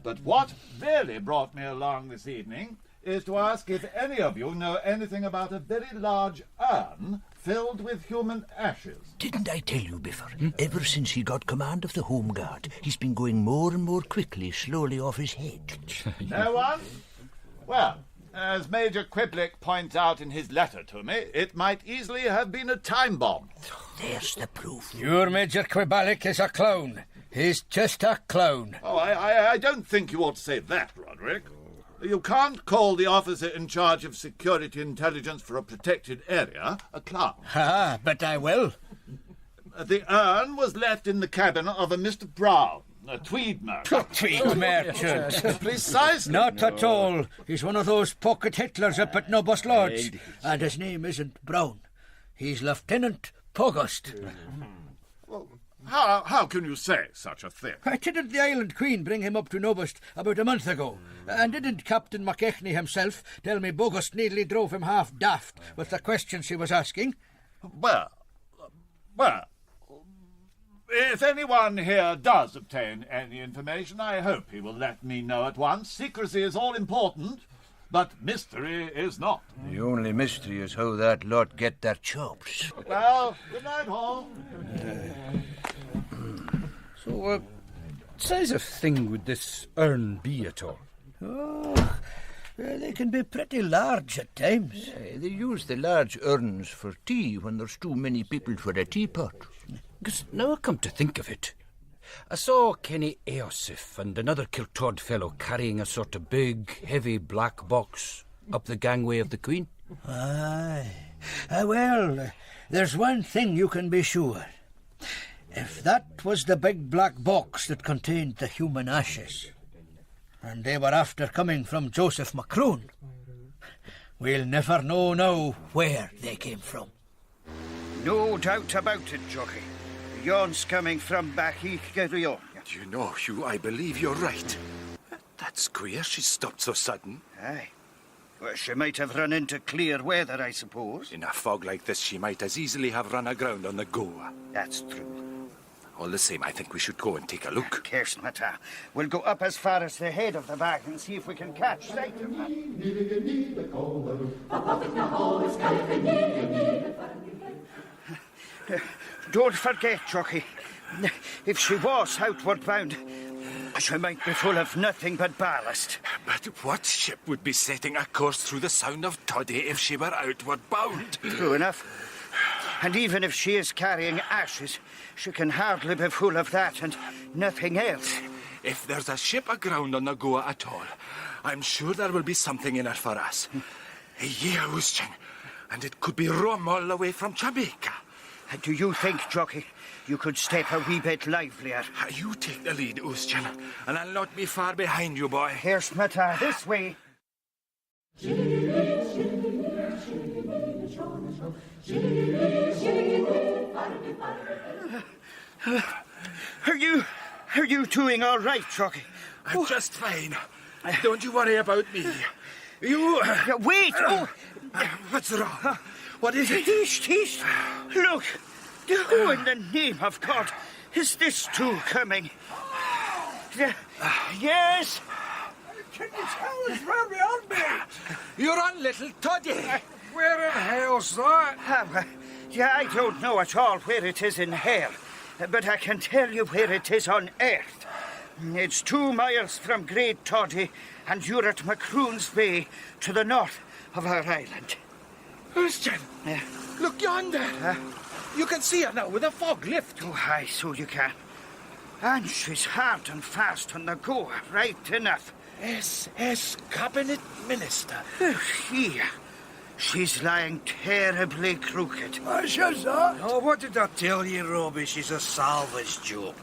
But what really brought me along this evening is to ask if any of you know anything about a very large urn filled with human ashes. Didn't I tell you, Biffer? Ever since he got command of the Home Guard, he's been going more and more quickly, slowly off his head. No one? Well, as Major Quibblick points out in his letter to me, it might easily have been a time bomb. There's the proof. Your Major Quibblick is a clown. He's just a clown. Oh, I don't think you ought to say that, Roderick. You can't call the officer in charge of security intelligence for a protected area a clown. But I will. The urn was left in the cabin of a Mr. Brown, a tweed merchant. Tweed merchant? Precisely. Not at all. He's one of those pocket Hitlers up at Nobbeth Lodge. And his name isn't Brown. He's Lieutenant Pogost. How can you say such a thing? Didn't the Island Queen bring him up to Nobbeth about a month ago? And didn't Captain Mackenzie himself tell me Pogost nearly drove him half daft with the questions he was asking? Well, if anyone here does obtain any information, I hope he will let me know at once. Secrecy is all important, but mystery is not. The only mystery is how that lot get their chops. Well, good night, all. So, what size of thing would this urn be at all? Oh, they can be pretty large at times. They use the large urns for tea when there's too many people for a teapot. Because now I come to think of it, I saw Kenny Eosif and another Kiltod fellow carrying a sort of big, heavy black box up the gangway of the Queen. Aye. Well, there's one thing you can be sure. If that was the big black box that contained the human ashes, and they were after coming from Joseph Macroon, we'll never know now where they came from. No doubt about it, Jockey. Yon's coming from back Hebridean. You know, Hugh, I believe you're right. That's queer she stopped so sudden. Aye. Well, she might have run into clear weather, I suppose. In a fog like this, she might as easily have run aground on the Goa. That's true. All the same, I think we should go and take a look. Kerstmata. We'll go up as far as the head of the bag and see if we can catch sight of her. Don't forget, Jockey, if she was outward bound, she might be full of nothing but ballast. But what ship would be setting a course through the Sound of Todday if she were outward bound? True enough. And even if she is carrying ashes, she can hardly be full of that and nothing else. If there's a ship aground on the Goa at all, I'm sure there will be something in it for us. Yeah, Uschan. And it could be rum all the way from Jamaica. Do you think, Jockey, you could step a wee bit livelier? You take the lead, Uschan, and I'll not be far behind you, boy. Here's Mata, this way. Are you doing all right, Jockey? I'm just fine. Don't you worry about me. You... Wait! What's wrong? What is it? He's... Look! Who in the name of God is this too coming? Yes? Can you tell us where we are, mate? You're on Little Todday. Where in hell's that? I don't know at all where it is in hell, but I can tell you where it is on earth. It's 2 miles from Great Toddy, and you're at Macroon's Bay to the north of our island. Christian, look yonder. You can see her now with the fog lift. Oh, aye, so you can. And she's hard and fast on the go, right enough. SS Cabinet Minister. Here. She's lying terribly crooked. She's that. Oh, what did I tell you, Robbie? She's a salvage job.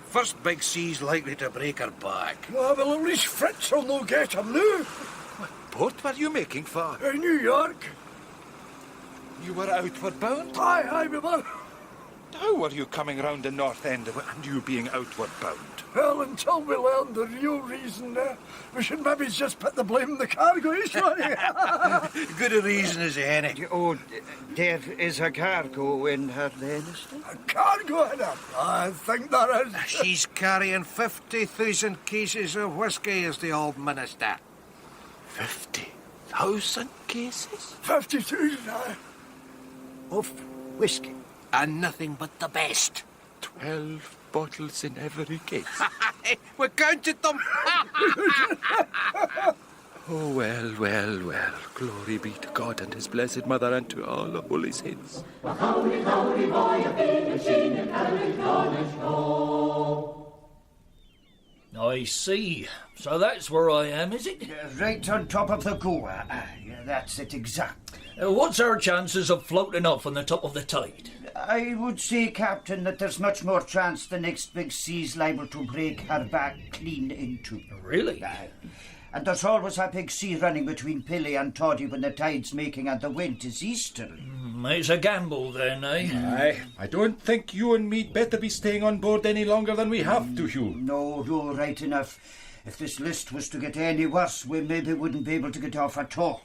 First big sea's likely to break her back. Oh, well, at least Fritz will no get her now. What port were you making for? New York. You were outward bound? Aye, we were. How were you coming round the north end and you being outward bound? Well, until we learn the real reason, we should maybe just put the blame on the cargo, Good a reason as any. Oh, there is a cargo in her, Lannister? A cargo in her? I think there is. She's carrying 50,000 cases of whiskey as the old minister. 50,000 cases? 52, aye. Of whiskey? And nothing but the best. 12 bottles in every case. We counted them. Oh, well. Glory be to God and his blessed mother and to all the holy saints. I see. So that's where I am, is it? Right on top of the Goa. That's it, exact. What's our chances of floating off on the top of the tide? I would say, Captain, that there's much more chance the next big sea's liable to break her back clean into. Really? And there's always a big sea running between Pilly and Toddy when the tide's making and the wind is easterly. It's a gamble then, eh? I don't think you and me'd better be staying on board any longer than we have to, Hugh. No, you're right enough. If this list was to get any worse, we maybe wouldn't be able to get off at all.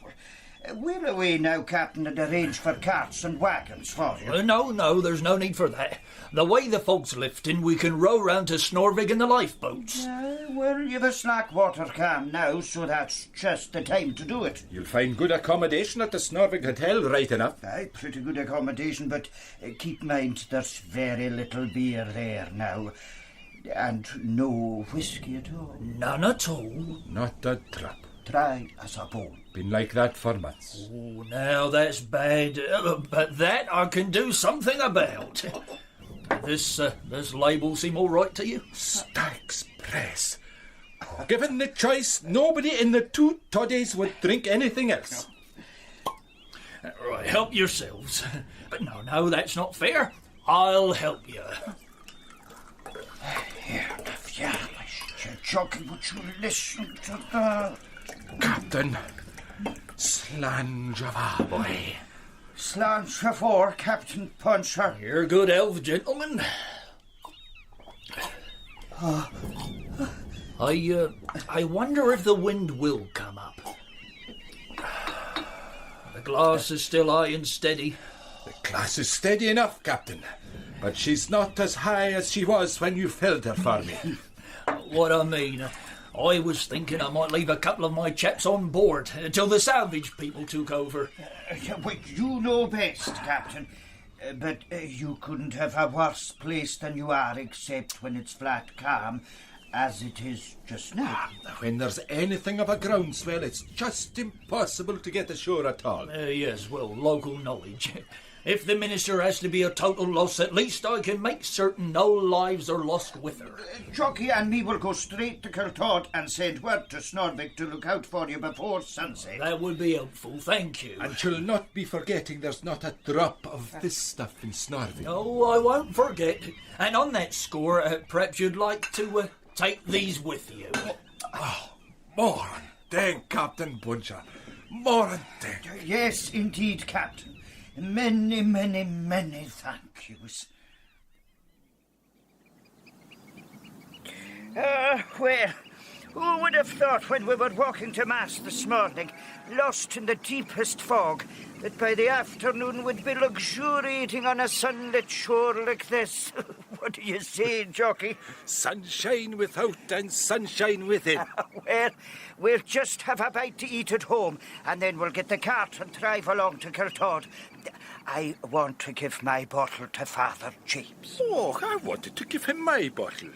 We're away now, Captain, and arrange for carts and wagons for you. No, there's no need for that. The way the folks lifting, we can row round to Snorvig in the lifeboats. Well, you've a slack water calm now, so that's just the time to do it. You'll find good accommodation at the Snorvig Hotel, right enough. Aye, pretty good accommodation, but keep in mind there's very little beer there now. And no whisky at all. None at all. Not a drop. Dry as a bone. Been like that for months. Oh, now that's bad. But that I can do something about. This label seem all right to you? Stags Press. Given the choice, nobody in the Little Toddays would drink anything else. Right, help yourselves. But no, that's not fair. I'll help you. Here, Jockey, would you listen to that? Captain, slange of our boy. Slange for Captain Puncher. You're a good elf, gentlemen. I wonder if the wind will come up. The glass is still high and steady. The glass is steady enough, Captain, but she's not as high as she was when you filled her for me. What I mean, I was thinking I might leave a couple of my chaps on board until the salvage people took over. Well, you know best, Captain. But you couldn't have a worse place than you are, except when it's flat calm, as it is just now. When there's anything of a groundswell, it's just impossible to get ashore at all. Yes, well, local knowledge. If the minister has to be a total loss, at least I can make certain no lives are lost with her. Jockey and me will go straight to Kiltod and send word to Snorvig to look out for you before sunset. That would be helpful, thank you. And you'll not be forgetting there's not a drop of this stuff in Snorvig. No, I won't forget. And on that score, perhaps you'd like to take these with you. Oh, more than Captain Puncher. More than. Yes, indeed, Captain. Many, many, many thank yous. Well, who would have thought when we were walking to Mass this morning, lost in the deepest fog, that by the afternoon we'd be luxuriating on a sunlit shore like this? What do you say, Jockey? Sunshine without and sunshine within. Well, we'll just have a bite to eat at home, and then we'll get the cart and drive along to Kiltod. I want to give my bottle to Father James. Oh, I wanted to give him my bottle.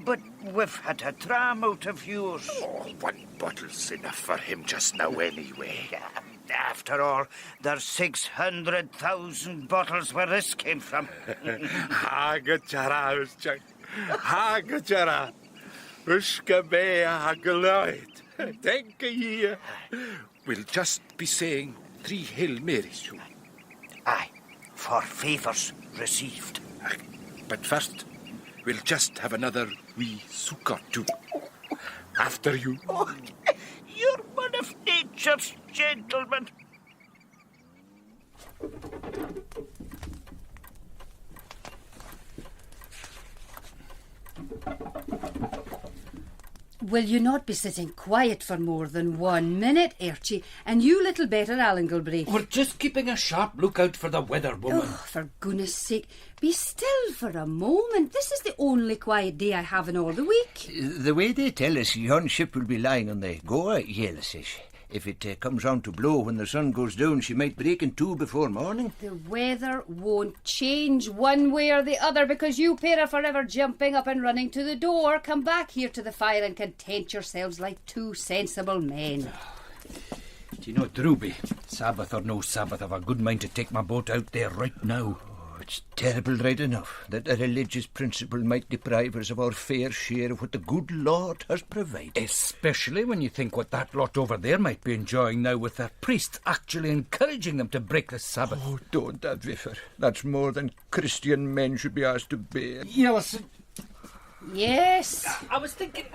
But we've had a dram out of yours. Oh, one bottle's enough for him just now anyway. After all, there's 600,000 bottles where this came from. Hagachara, Chuck. Hagachara. Ushkabea Hagaloid. Thank you. We'll just be saying 3 Hail Marys. Aye, for favours received. But first, we'll just have another wee sukkah too. After you. Oh, you're one of nature's gentlemen. Will you not be sitting quiet for more than 1 minute, Archie? And you little better, Alan Gilbreth. We're just keeping a sharp lookout for the weather, woman. Oh, for goodness sake, be still for a moment. This is the only quiet day I have in all the week. The way they tell us, yon ship will be lying on the Goa, Yelsish. If it comes round to blow when the sun goes down, she might break in two before morning. The weather won't change one way or the other because you pair are forever jumping up and running to the door. Come back here to the fire and content yourselves like two sensible men. Do you know, Drooby, Sabbath or no Sabbath, I've a good mind to take my boat out there right now. It's terrible right enough that a religious principle might deprive us of our fair share of what the good Lord has provided. Especially when you think what that lot over there might be enjoying now with their priests actually encouraging them to break the Sabbath. Oh, don't that, Viffer. That's more than Christian men should be asked to bear. Yellison. Yes? I was thinking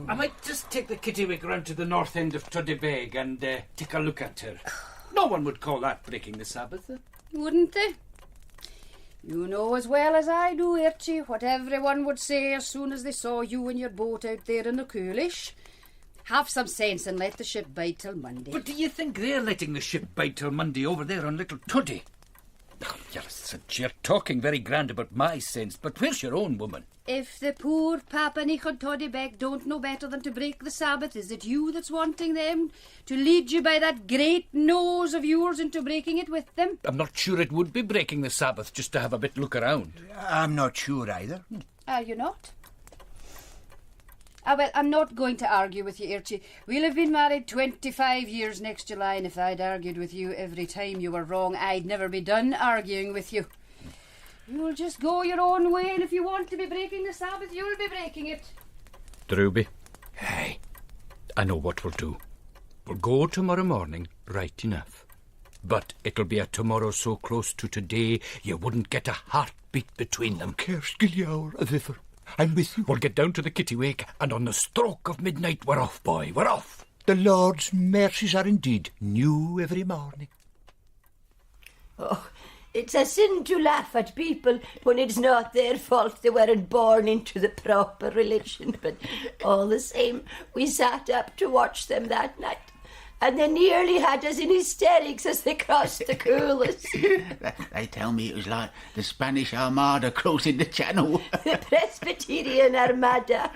I might just take the kittiwake round to the north end of Tudibeg and take a look at her. No one would call that breaking the Sabbath. Wouldn't they? You know as well as I do, Archie, what everyone would say as soon as they saw you and your boat out there in the coolish. Have some sense and let the ship bide till Monday. But do you think they're letting the ship bide till Monday over there on Little Todday? Oh, you're talking very grand about my sense, but where's your own woman? If the poor Papa Nichod Toddybeck don't know better than to break the Sabbath, is it you that's wanting them to lead you by that great nose of yours into breaking it with them? I'm not sure it would be breaking the Sabbath just to have a bit look around. I'm not sure either. Are you not? Well, I'm not going to argue with you, Archie. We'll have been married 25 years next July, and if I'd argued with you every time you were wrong, I'd never be done arguing with you. You'll just go your own way, and if you want to be breaking the Sabbath, you'll be breaking it. Drooby, hey, I know what we'll do. We'll go tomorrow morning, right enough. But it'll be a tomorrow so close to today, you wouldn't get a heartbeat between them. Kerskiljaur, a vifer. I'm with you. We'll get down to the kittiwake, and on the stroke of midnight, we're off, boy, we're off. The Lord's mercies are indeed new every morning. Oh, it's a sin to laugh at people when it's not their fault they weren't born into the proper religion. But all the same, we sat up to watch them that night, and they nearly had us in hysterics as they crossed the coolers. They tell me it was like the Spanish Armada crossing the Channel. The Presbyterian Armada.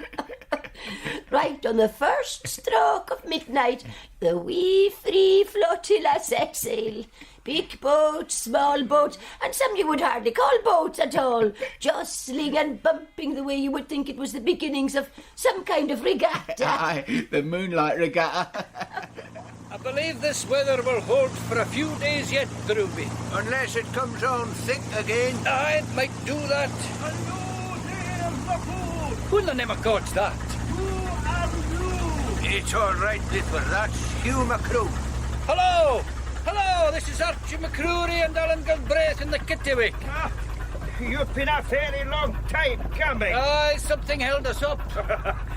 Right on the first stroke of midnight, the wee free flotilla set sail. Big boat, small boat, and some you would hardly call boats at all, jostling and bumping the way you would think it was the beginnings of some kind of regatta. Aye, the moonlight regatta. I believe this weather will hold for a few days yet, Drooby. Unless it comes on thick again. It might do that. Hello there, Muckle. Who in the name of God's that? Who are you? It's all right, Little. That's Hugh McCrew. Hello! Hello, this is Archie McCreary and Alan Galbraith in the kittiwake. You've been a very long time coming. Aye, something held us up.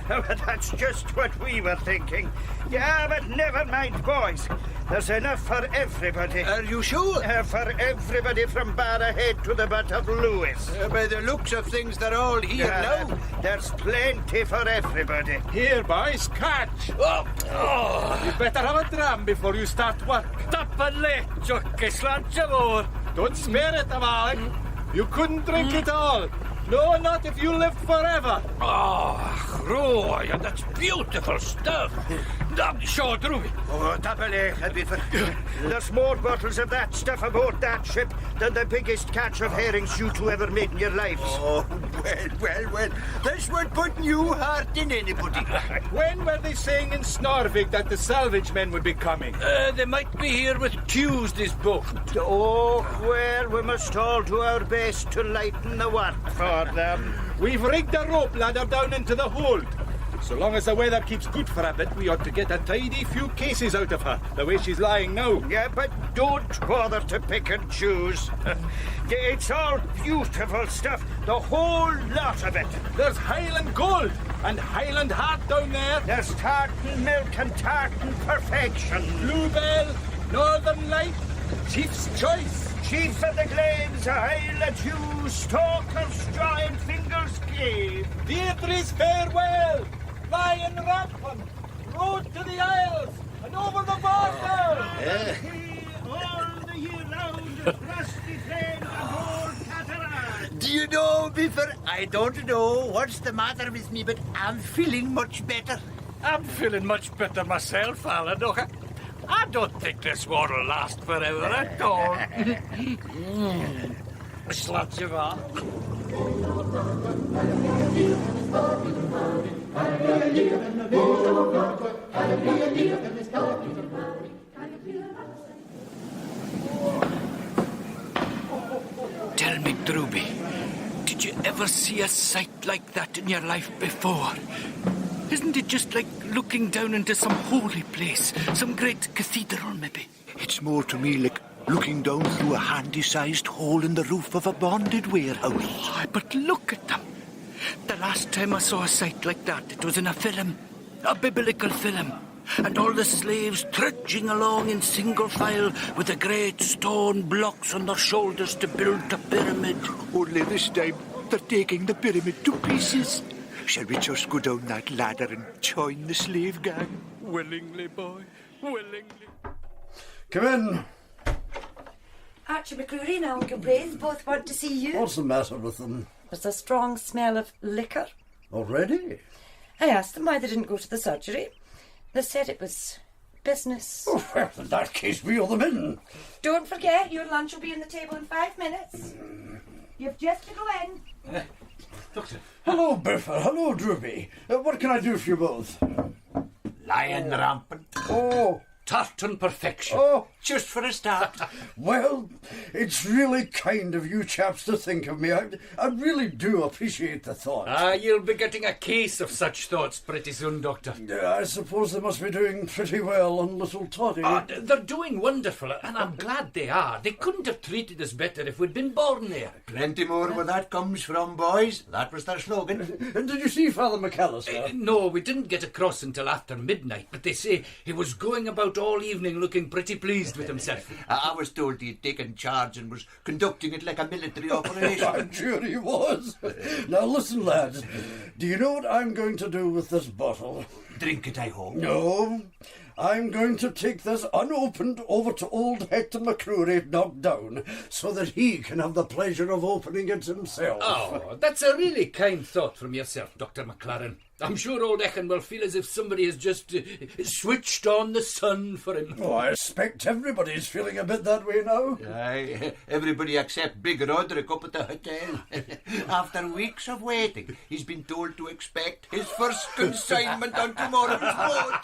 That's just what we were thinking. Yeah, but never mind, boys. There's enough for everybody. Are you sure? For everybody from Barrahead to the butt of Lewis. By the looks of things, they're all here now. There's plenty for everybody. Here, boys, catch. You better have a dram before you start work. Tappadle, Chucky Slanchavor. Don't spare it, Amalek. You couldn't drink it all. No, not if you lived forever. Roy, and that's beautiful stuff. Sure, Drooby. Oh, Tapale, there's more bottles of that stuff aboard that ship than the biggest catch of herrings you two ever made in your lives. Oh, well. This would put new heart in anybody. When were they saying in Snorvig that the salvage men would be coming? They might be here with Tuesday's boat. Oh, well, we must all do our best to lighten the work for them. We've rigged a rope ladder down into the hold. So long as the weather keeps good for a bit, we ought to get a tidy few cases out of her, the way she's lying now. Yeah, but don't bother to pick and choose. It's all beautiful stuff, the whole lot of it. There's Highland gold and Highland heart down there. There's tartan milk and tartan perfection. Bluebell, Northern Light, Chief's Choice. Chief of the Glades, I'll let you stalk of straw and fingers cave. Deirdre's farewell. Lion Rampant, road to the Isles, and over the border! All the year round, rusty flame and old cataract. Do you know, Biffer, I don't know what's the matter with me, but I'm feeling much better. I'm feeling much better myself, Alan. I don't think this war will last forever at all. Slanchavor. Tell me, Drooby, did you ever see a sight like that in your life before? Isn't it just like looking down into some holy place, some great cathedral, maybe? It's more to me like looking down through a handy-sized hole in the roof of a bonded warehouse. Oh, but look at them. The last time I saw a sight like that, it was in a film, a biblical film. And all the slaves trudging along in single file with the great stone blocks on their shoulders to build the pyramid. Only this time, they're taking the pyramid to pieces. Shall we just go down that ladder and join the slave gang? Willingly, boy, willingly. Come in. Archie McCreary and Uncle Braith both want to see you. What's the matter with them? There's a strong smell of liquor. Already? I asked them why they didn't go to the surgery. They said it was business. Oh, well, in that case, wheel them in. Don't forget, your lunch will be on the table in 5 minutes. You've just to go in. Doctor. Hello, Buffer. Hello, Droopy. What can I do for you both? Lion rampant. Oh. Tartan perfection. Oh. Just for a start. Well, it's really kind of you chaps to think of me. I really do appreciate the thought. You'll be getting a case of such thoughts pretty soon, Doctor. I suppose they must be doing pretty well on Little Todday. They're doing wonderful, and I'm glad they are. They couldn't have treated us better if we'd been born there. Plenty more where that comes from, boys. That was their slogan. And did you see Father McAllister? No, we didn't get across until after midnight, but they say he was going about all evening looking pretty pleased with himself. I was told he'd taken charge and was conducting it like a military operation. I'm sure he was. Now listen, lads. Do you know what I'm going to do with this bottle? Drink it, I hope. No. I'm going to take this unopened over to old Hector MacMillan knocked down so that he can have the pleasure of opening it himself. Oh, that's a really kind thought from yourself, Dr. McLaren. I'm sure old Echen will feel as if somebody has just switched on the sun for him. Oh, I expect everybody's feeling a bit that way now. Aye, everybody except Big Roderick up at the hotel. After weeks of waiting, he's been told to expect his first consignment on tomorrow's boat.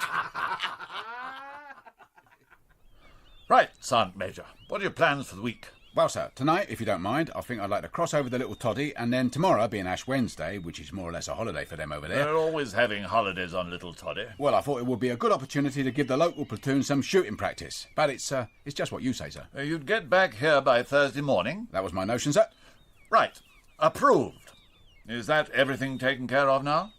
Right, Sergeant Major. What are your plans for the week? Well, sir, tonight, if you don't mind, I think I'd like to cross over the Little Todday, and then tomorrow, being Ash Wednesday, which is more or less a holiday for them over there. They're always having holidays on Little Todday. Well, I thought it would be a good opportunity to give the local platoon some shooting practice. But it's just what you say, sir. You'd get back here by Thursday morning? That was my notion, sir. Right. Approved. Is that everything taken care of now?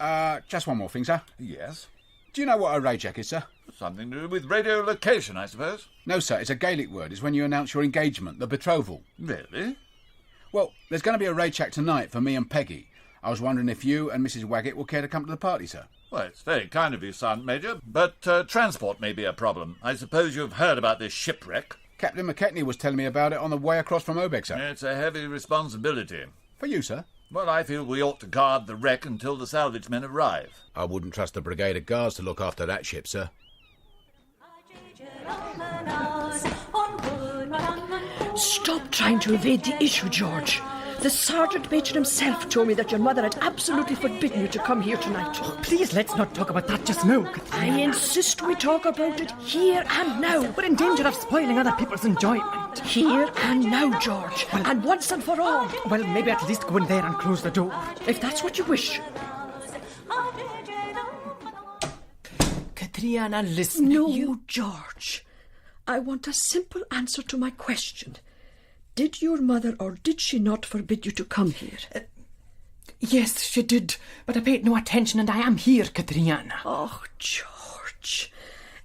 Just one more thing, sir. Yes? Do you know what a rajack is, sir? Something to do with radio location, I suppose. No, sir, it's a Gaelic word. It's when you announce your engagement, the betrothal. Really? Well, there's going to be a rajack tonight for me and Peggy. I was wondering if you and Mrs. Waggett will care to come to the party, sir. Well, it's very kind of you, Sergeant Major, but transport may be a problem. I suppose you've heard about this shipwreck. Captain Mackenzie was telling me about it on the way across from Obeg, sir. It's a heavy responsibility. For you, sir? Well, I feel we ought to guard the wreck until the salvage men arrive. I wouldn't trust the brigade of guards to look after that ship, sir. Stop trying to evade the issue, George. The Sergeant Major himself told me that your mother had absolutely forbidden you to come here tonight. Oh, please, let's not talk about that just now. I insist we talk about it here and now. We're in danger of spoiling other people's enjoyment. Here and now, George. And once and for all. Well, maybe at least go in there and close the door. If that's what you wish. Katriana, listen. No, George. I want a simple answer to my question. Did your mother or did she not forbid you to come here? Yes, she did, but I paid no attention and I am here, Katriana. Oh, George.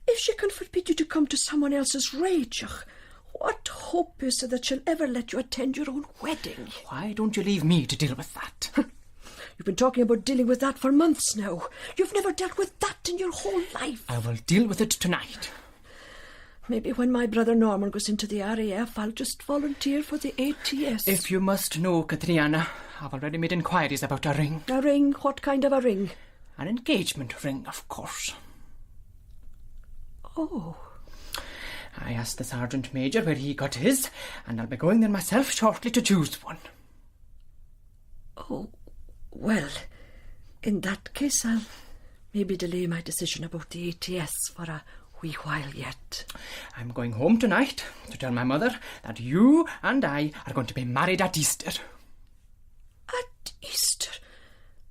If she can forbid you to come to someone else's rage, what hope is there that she'll ever let you attend your own wedding? Why don't you leave me to deal with that? You've been talking about dealing with that for months now. You've never dealt with that in your whole life. I will deal with it tonight. Maybe when my brother Norman goes into the RAF, I'll just volunteer for the ATS. If you must know, Katriana, I've already made inquiries about a ring. A ring? What kind of a ring? An engagement ring, of course. Oh. I asked the Sergeant Major where he got his, and I'll be going there myself shortly to choose one. Oh, well, in that case, I'll maybe delay my decision about the ATS for a wee while yet. I'm going home tonight to tell my mother that you and I are going to be married at Easter. At Easter?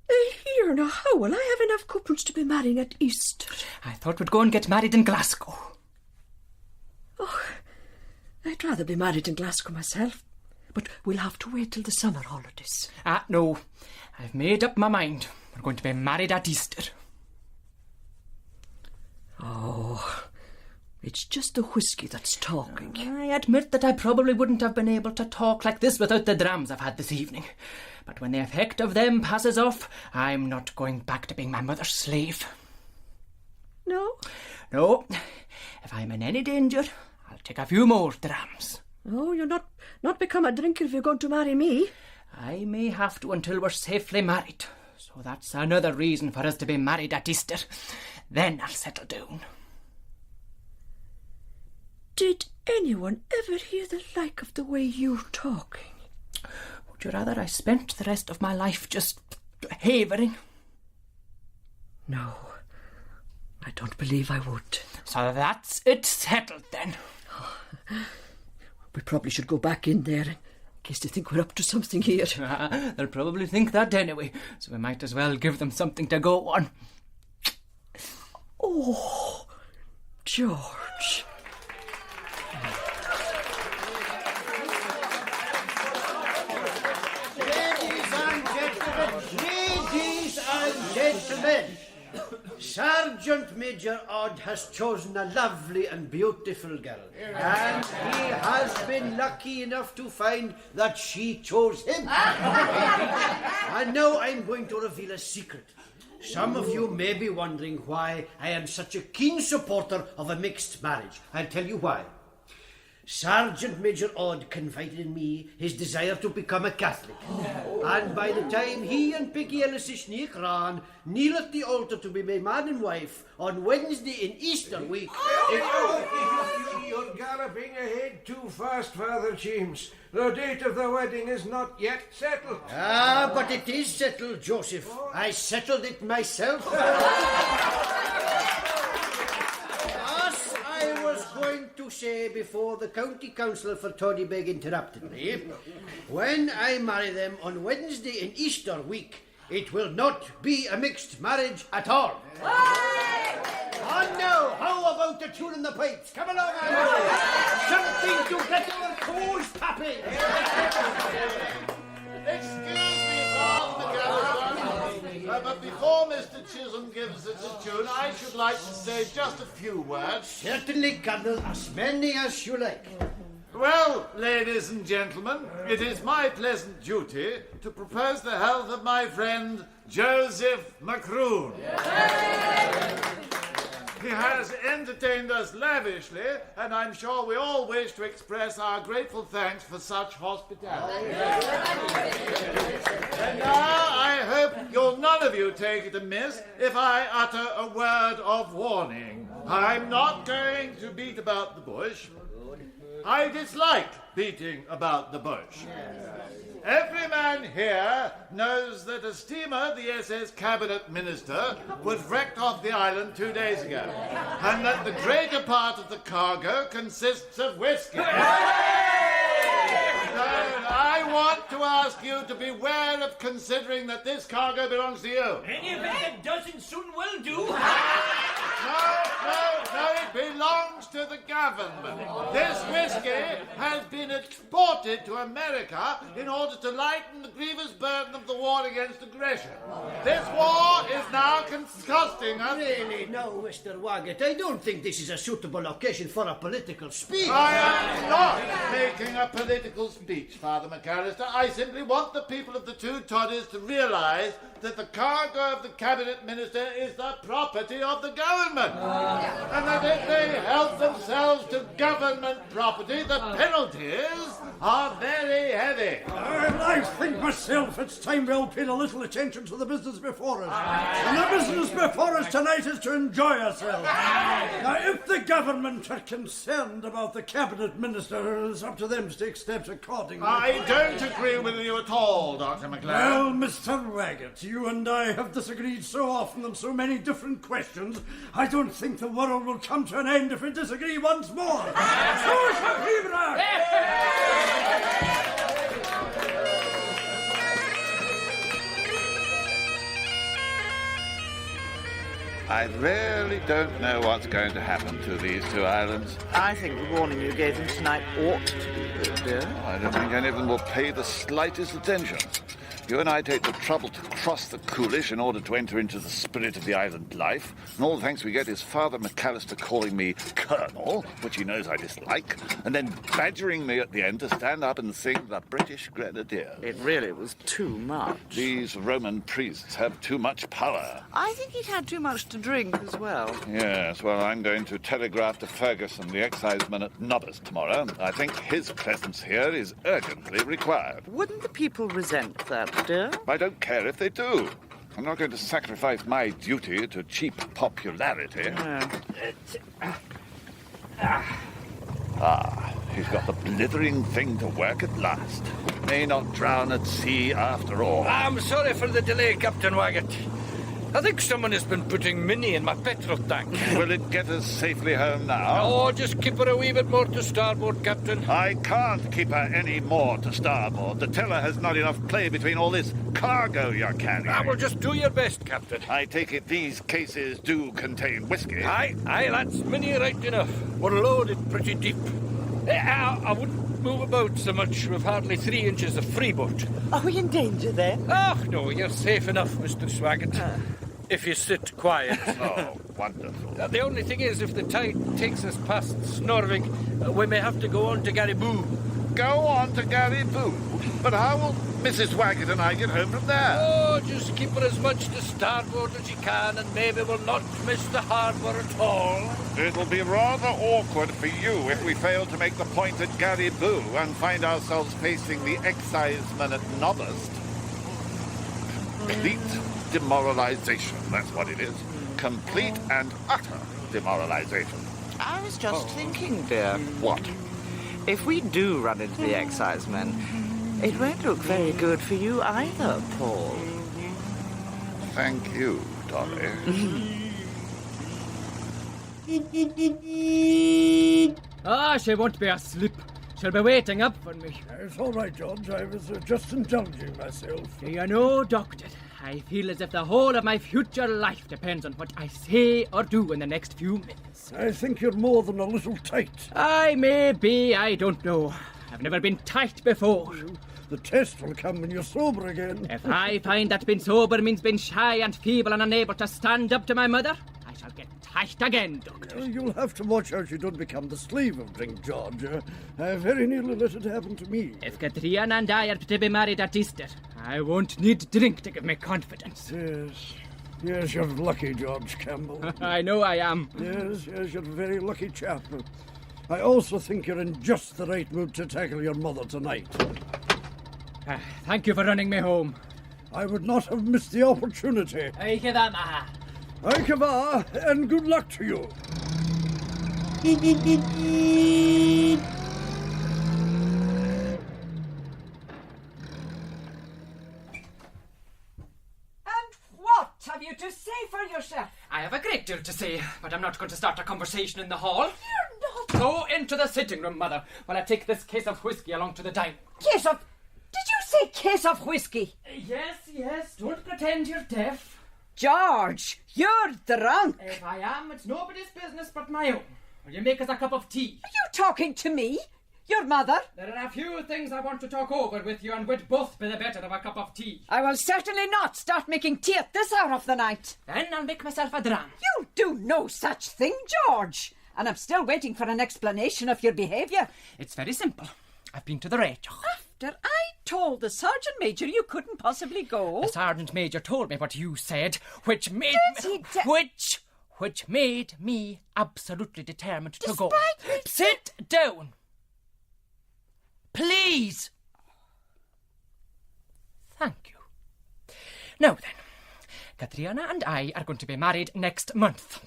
Here now, how will I have enough couples to be marrying at Easter? I thought we'd go and get married in Glasgow. Oh, I'd rather be married in Glasgow myself. But we'll have to wait till the summer holidays. No. I've made up my mind. We're going to be married at Easter. Oh, It's just the whisky that's talking. I admit that I probably wouldn't have been able to talk like this without the drams I've had this evening. But when the effect of them passes off, I'm not going back to being my mother's slave. No? No. If I'm in any danger, I'll take a few more drams. Oh, you'll not become a drinker if you're going to marry me. I may have to until we're safely married. So that's another reason for us to be married at Easter. Then I'll settle down. Did anyone ever hear the like of the way you're talking? Would you rather I spent the rest of my life just havering? No, I don't believe I would. So that's it settled then. We probably should go back in there in case they think we're up to something here. They'll probably think that anyway, so we might as well give them something to go on. Oh, George. Ladies and gentlemen, Sergeant Major Odd has chosen a lovely and beautiful girl, and he has been lucky enough to find that she chose him. And now I'm going to reveal a secret. Some of you may be wondering why I am such a keen supporter of a mixed marriage. I'll tell you why. Sergeant Major Odd confided in me his desire to become a Catholic. And by the time he and Peggy Ellis' Sneak ran kneel at the altar to be my man and wife on Wednesday in Easter week... You're galloping ahead too fast, Father James. The date of the wedding is not yet settled. Ah, but it is settled, Joseph. I settled it myself. I was going to say before the county councillor for Toddybeck interrupted me, when I marry them on Wednesday in Easter week, it will not be a mixed marriage at all. And now, how about the tune in the pipes? Come along, something to get our toes tapping. Excuse me, Father McCallum, but before Mr. Chisholm gives us a tune, I should like to say just a few words. Certainly, Colonel, as many as you like. Well, ladies and gentlemen, it is my pleasant duty to propose the health of my friend Joseph Macroon. He has entertained us lavishly, and I'm sure we all wish to express our grateful thanks for such hospitality. And now I hope you'll none of you take it amiss if I utter a word of warning. I'm not going to beat about the bush. I dislike beating about the bush. Every man here knows that a steamer, the SS Cabinet Minister, was wrecked off the island 2 days ago, and that the greater part of the cargo consists of whiskey. I want to ask you to beware of considering that this cargo belongs to you. Any of it that doesn't soon will do. No, it belongs to the government. This whiskey has been exported to America in order to lighten the grievous burden of the war against aggression. This war is now costing us... Really, no, Mr. Waggett, I don't think this is a suitable occasion for a political speech. I am not making a political speech, Father McAllister. I simply want the people of the two Toddies to realise that the cargo of the Cabinet Minister is the property of the government. And that if they help themselves to government property, the penalties are very heavy. I think myself it's time we all paid a little attention to the business before us. And the business before us tonight is to enjoy ourselves. Now, if the government are concerned about the Cabinet Minister, it's up to them to take steps accordingly. I don't agree with you at all, Dr. McLaren. Well, Mr. Waggett, you and I have disagreed so often on so many different questions, I don't think the world will come to an end if we disagree once more. I really don't know what's going to happen to these two islands. I think the warning you gave them tonight ought to be heard, dear. I don't think any of them will pay the slightest attention. You and I take the trouble to cross the Coolish in order to enter into the spirit of the island life, and all the thanks we get is Father McAllister calling me Colonel, which he knows I dislike, and then badgering me at the end to stand up and sing the British Grenadier. It really was too much. These Roman priests have too much power. I think he'd had too much to drink as well. Yes, well, I'm going to telegraph to Ferguson, the exciseman at Nobbers, tomorrow. I think his presence here is urgently required. Wouldn't the people resent that, dear? I don't care if they do. I'm not going to sacrifice my duty to cheap popularity. He's got the blithering thing to work at last. May not drown at sea after all. I'm sorry for the delay, Captain Waggett. I think someone has been putting Minnie in my petrol tank. Will it get us safely home now? Oh, just keep her a wee bit more to starboard, Captain. I can't keep her any more to starboard. The tiller has not enough play between all this cargo you're carrying. I will just do your best, Captain. I take it these cases do contain whiskey. Aye, that's Minnie right enough. We're loaded pretty deep. I wouldn't move about so much with hardly 3 inches of freeboard. Are we in danger then? Oh, no, you're safe enough, Mr. Swaggart. If you sit quiet. Oh, wonderful. The only thing is, if the tide takes us past Snorvig, we may have to go on to Gariboo. Go on to Gariboo? But how will Mrs. Waggett and I get home from there? Oh, just keep her as much to starboard as you can, and maybe we'll not miss the harbour at all. It'll be rather awkward for you if we fail to make the point at Gariboo and find ourselves facing the exciseman at Nobbers. Complete demoralization, that's what it is. Complete and utter demoralization. I was just thinking, dear. What? If we do run into the excisemen, it won't look very good for you either, Paul. Thank you, Dolly. She won't be asleep. She'll be waiting up for me. It's all right, George. I was just indulging myself. Do you know, Doctor, I feel as if the whole of my future life depends on what I say or do in the next few minutes. I think you're more than a little tight. I may be, I don't know. I've never been tight before. The test will come when you're sober again. If I find that being sober means being shy and feeble and unable to stand up to my mother, I shall get tight again, Doctor. You'll have to watch out you don't become the slave of drink, George. I very nearly let it happen to me. If Katrina and I are to be married at Easter, I won't need drink to give me confidence. Yes, you're lucky, George Campbell. I know I am. Yes, you're a very lucky chap. I also think you're in just the right mood to tackle your mother tonight. Thank you for running me home. I would not have missed the opportunity. Aikavama. Aikava, and good luck to you. What have you to say for yourself? I have a great deal to say, but I'm not going to start a conversation in the hall. You're not. Go into the sitting room, Mother, while I take this case of whiskey along to the dining room. Case of... Did you say case of whiskey? Yes. Don't pretend you're deaf. George, you're drunk. If I am, it's nobody's business but my own. Will you make us a cup of tea? Are you talking to me? Your mother? There are a few things I want to talk over with you, and we'd both be the better of a cup of tea. I will certainly not start making tea at this hour of the night. Then I'll make myself a dram. You do no such thing, George. And I'm still waiting for an explanation of your behaviour. It's very simple. I've been to the Rachel. After I told the Sergeant Major you couldn't possibly go. The Sergeant Major told me what you said, which made which made me absolutely determined to go. Sit down. Please. Thank you. Now then, Katrina and I are going to be married next month.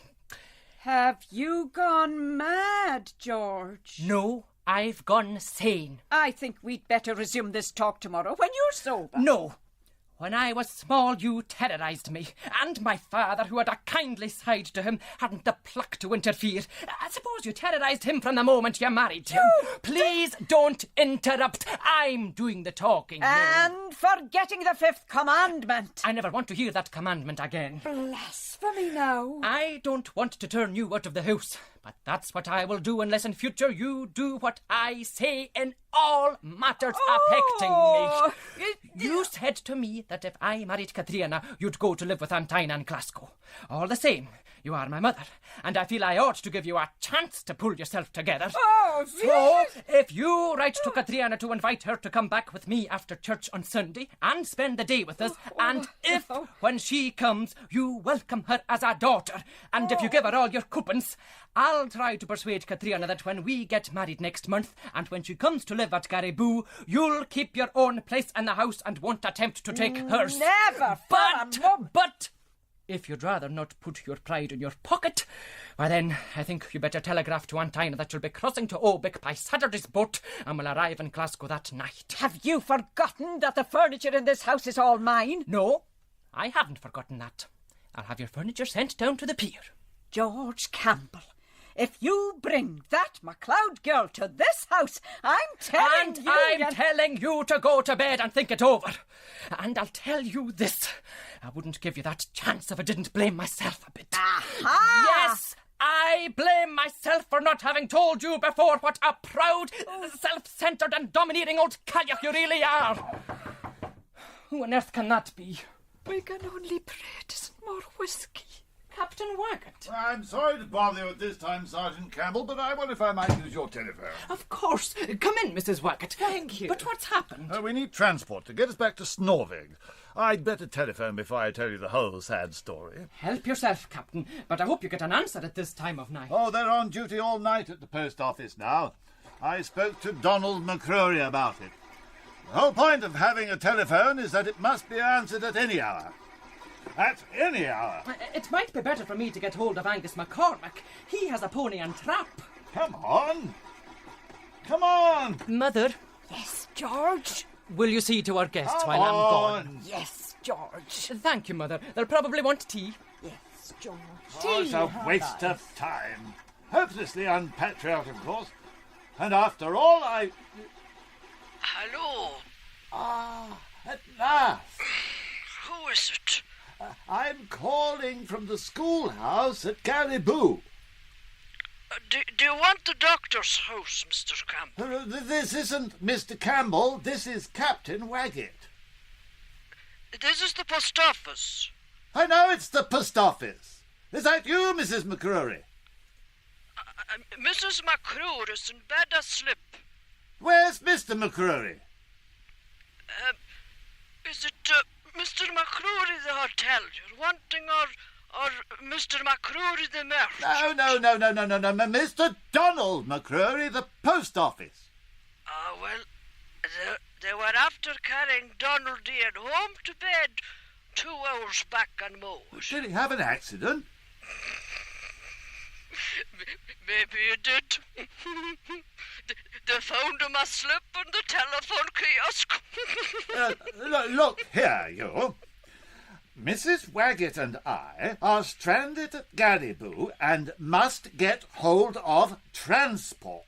Have you gone mad, George? No, I've gone sane. I think we'd better resume this talk tomorrow when you're sober. No. When I was small, you terrorised me, and my father, who had a kindly side to him, hadn't the pluck to interfere. I suppose you terrorised him from the moment you married him. Please don't interrupt. I'm doing the talking now. And forgetting the 5th commandment. I never want to hear that commandment again. Blasphemy now. I don't want to turn you out of the house, but that's what I will do unless in future you do what I say in all matters affecting me. You said to me that if I married Catriona, you'd go to live with Aunt Ina in Glasgow. All the same, you are my mother, and I feel I ought to give you a chance to pull yourself together. Oh, so, if you write to Catriona to invite her to come back with me after church on Sunday and spend the day with us, and if, when she comes, you welcome her as a daughter, and if you give her all your coupons, I'll try to persuade Catriona that when we get married next month, and when she comes to live at Gariboo, you'll keep your own place in the house and won't attempt to take hers. Never, But if you'd rather not put your pride in your pocket, why then, I think you better telegraph to Aunt Ina that you'll be crossing to Obick by Saturday's boat and will arrive in Glasgow that night. Have you forgotten that the furniture in this house is all mine? No, I haven't forgotten that. I'll have your furniture sent down to the pier. George Campbell, if you bring that MacLeod girl to this house, I'm telling you to go to bed and think it over. And I'll tell you this. I wouldn't give you that chance if I didn't blame myself a bit. Aha! Yes, I blame myself for not having told you before what a proud, self-centred and domineering old caillagh you really are. Who on earth can that be? We can only pray it isn't more whiskey. Captain Waggett. I'm sorry to bother you at this time, Sergeant Campbell, but I wonder if I might use your telephone. Of course. Come in, Mrs. Waggett. Thank you. But what's happened? We need transport to get us back to Snorvig. I'd better telephone before I tell you the whole sad story. Help yourself, Captain, but I hope you get an answer at this time of night. Oh, they're on duty all night at the post office now. I spoke to Donald McCrory about it. The whole point of having a telephone is that it must be answered at any hour. At any hour. It might be better for me to get hold of Angus McCormack. He has a pony and trap. Come on. Come on. Mother. Yes, George? Will you see to our guests Come while I'm on. gone? Yes, George. Thank you, Mother. They'll probably want tea. Yes, George. Oh, it's a waste of time. Hopelessly unpatriotic, of course. And after all, Hello. At last. Who is it? I'm calling from the schoolhouse at Caribou. Do you want the doctor's house, Mr. Campbell? This isn't Mr. Campbell. This is Captain Waggett. This is the post office. I know it's the post office. Is that you, Mrs. McCrory? Mrs. McCrory is in bed asleep. Where's Mr. McCrory? Is it Mr. McCrory the hotel you're wanting, or Mr. McCrory the merchant? No. Mr. Donald McCrory, the post office. Well, they were after carrying Donald Ian home to bed 2 hours back and more. Did he have an accident? Maybe he did. They found him asleep in the telephone kiosk. Look here, you. Mrs. Waggett and I are stranded at Gariboo and must get hold of transport.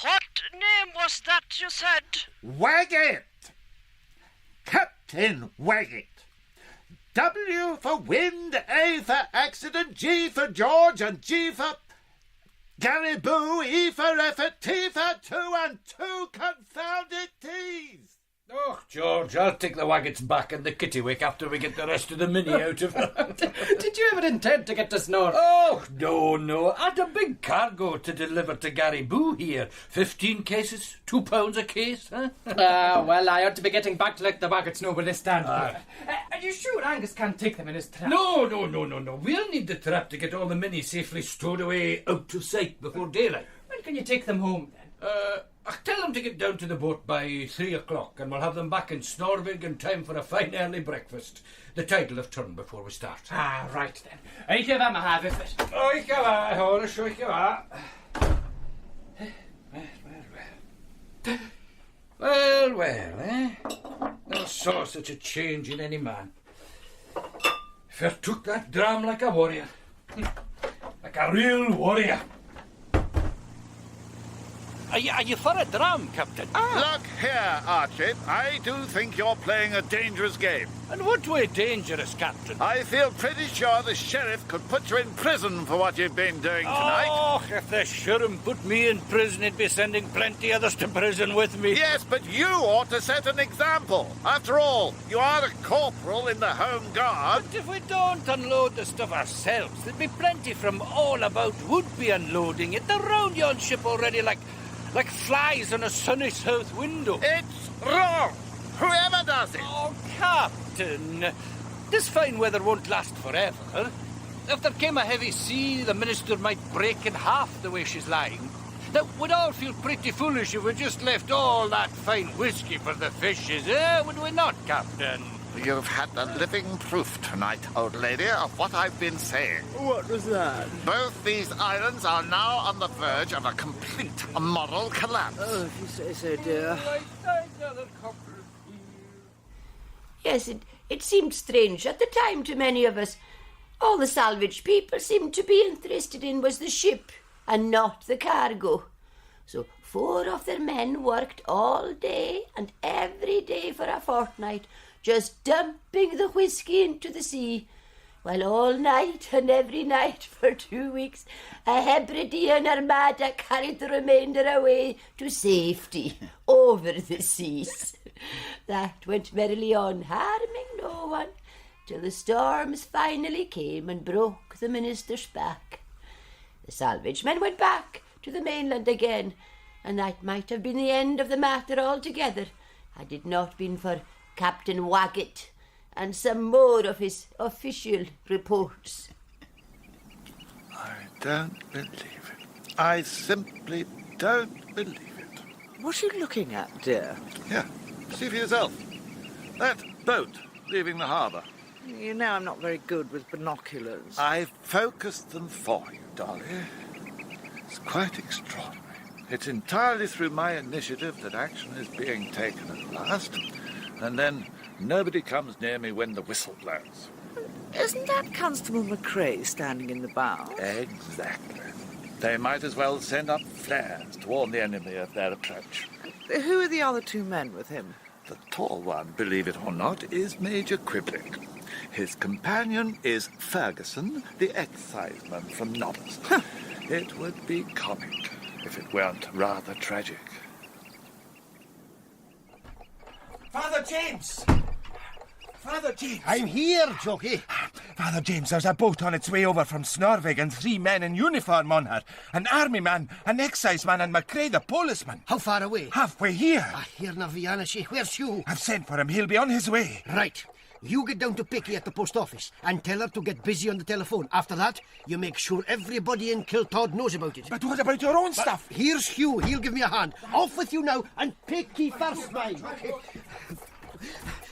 What name was that you said? Waggett! Captain Waggett. W for wind, A for accident, G for George, and G for Gariboo, E for effort, T for two, and two confounded T's. Oh, George, I'll take the Waggets back in the kittywick after we get the rest of the mini out of it. Did you ever intend to get to Snorvig? Oh, no. I had a big cargo to deliver to Gariboo here. 15 cases, £2 a case, huh? Well, I ought to be getting back to let the Waggets know where they stand. Are you sure Angus can't take them in his trap? No. We'll need the trap to get all the minis safely stowed away out of sight before daylight. When can you take them home, then? I'll tell them to get down to the boat by 3 o'clock, and we'll have them back in Snorvig in time for a fine early breakfast. The tide will have turned before we start. Right then. Ik heb hem have if it. Ik heb haar, hoor, ik heb haar. Well, eh? Never saw such a change in any man. If took that dram like a warrior. Like a real warrior. Are you for a dram, Captain? Look here, Archie. I do think you're playing a dangerous game. And what way dangerous, Captain? I feel pretty sure the sheriff could put you in prison for what you've been doing tonight. Oh, if the sheriff put me in prison, he'd be sending plenty others to prison with me. Yes, but you ought to set an example. After all, you are a corporal in the Home Guard. But if we don't unload the stuff ourselves, there'd be plenty from all about would be unloading it. They're round yon ship already like flies on a sunny south window. It's wrong! Whoever does it! Oh, Captain, this fine weather won't last forever. If there came a heavy sea, the minister might break in half the way she's lying. Now, we'd all feel pretty foolish if we just left all that fine whiskey for the fishes, would we not, Captain? You've had the living proof tonight, old lady, of what I've been saying. What was that? Both these islands are now on the verge of a complete moral collapse. Oh, if you say so, dear. Yes, it seemed strange at the time to many of us. All the salvage people seemed to be interested in was the ship and not the cargo. So 4 of their men worked all day and every day for a fortnight, just dumping the whiskey into the sea, while all night and every night for 2 weeks a Hebridean armada carried the remainder away to safety over the seas. That went merrily on, harming no one, till the storms finally came and broke the minister's back. The salvage men went back to the mainland again, and that might have been the end of the matter altogether had it not been for Captain Waggett and some more of his official reports. I don't believe it. I simply don't believe it. What are you looking at, dear? Here, see for yourself. That boat leaving the harbour. You know I'm not very good with binoculars. I've focused them for you, Dolly. It's quite extraordinary. It's entirely through my initiative that action is being taken at last. And then nobody comes near me when the whistle blows. Isn't that Constable McCrae standing in the bow? Exactly. They might as well send up flares to warn the enemy of their approach. Who are the other 2 men with him? The tall one, believe it or not, is Major Quiblick. His companion is Ferguson, the exciseman from Nobbers. It would be comic if it weren't rather tragic. Father James! Father James! I'm here, Jockey. Father James, there's a boat on its way over from Snorvig and 3 men in uniform on her. An army man, an excise man, and McCrae the policeman. How far away? Halfway here. Here na Vianashi. Where's you? I've sent for him. He'll be on his way. Right. You get down to Picky at the post office and tell her to get busy on the telephone. After that, you make sure everybody in Kiltod knows about it. But what about your own stuff? Here's Hugh. He'll give me a hand. Off with you now, and Picky first, mind.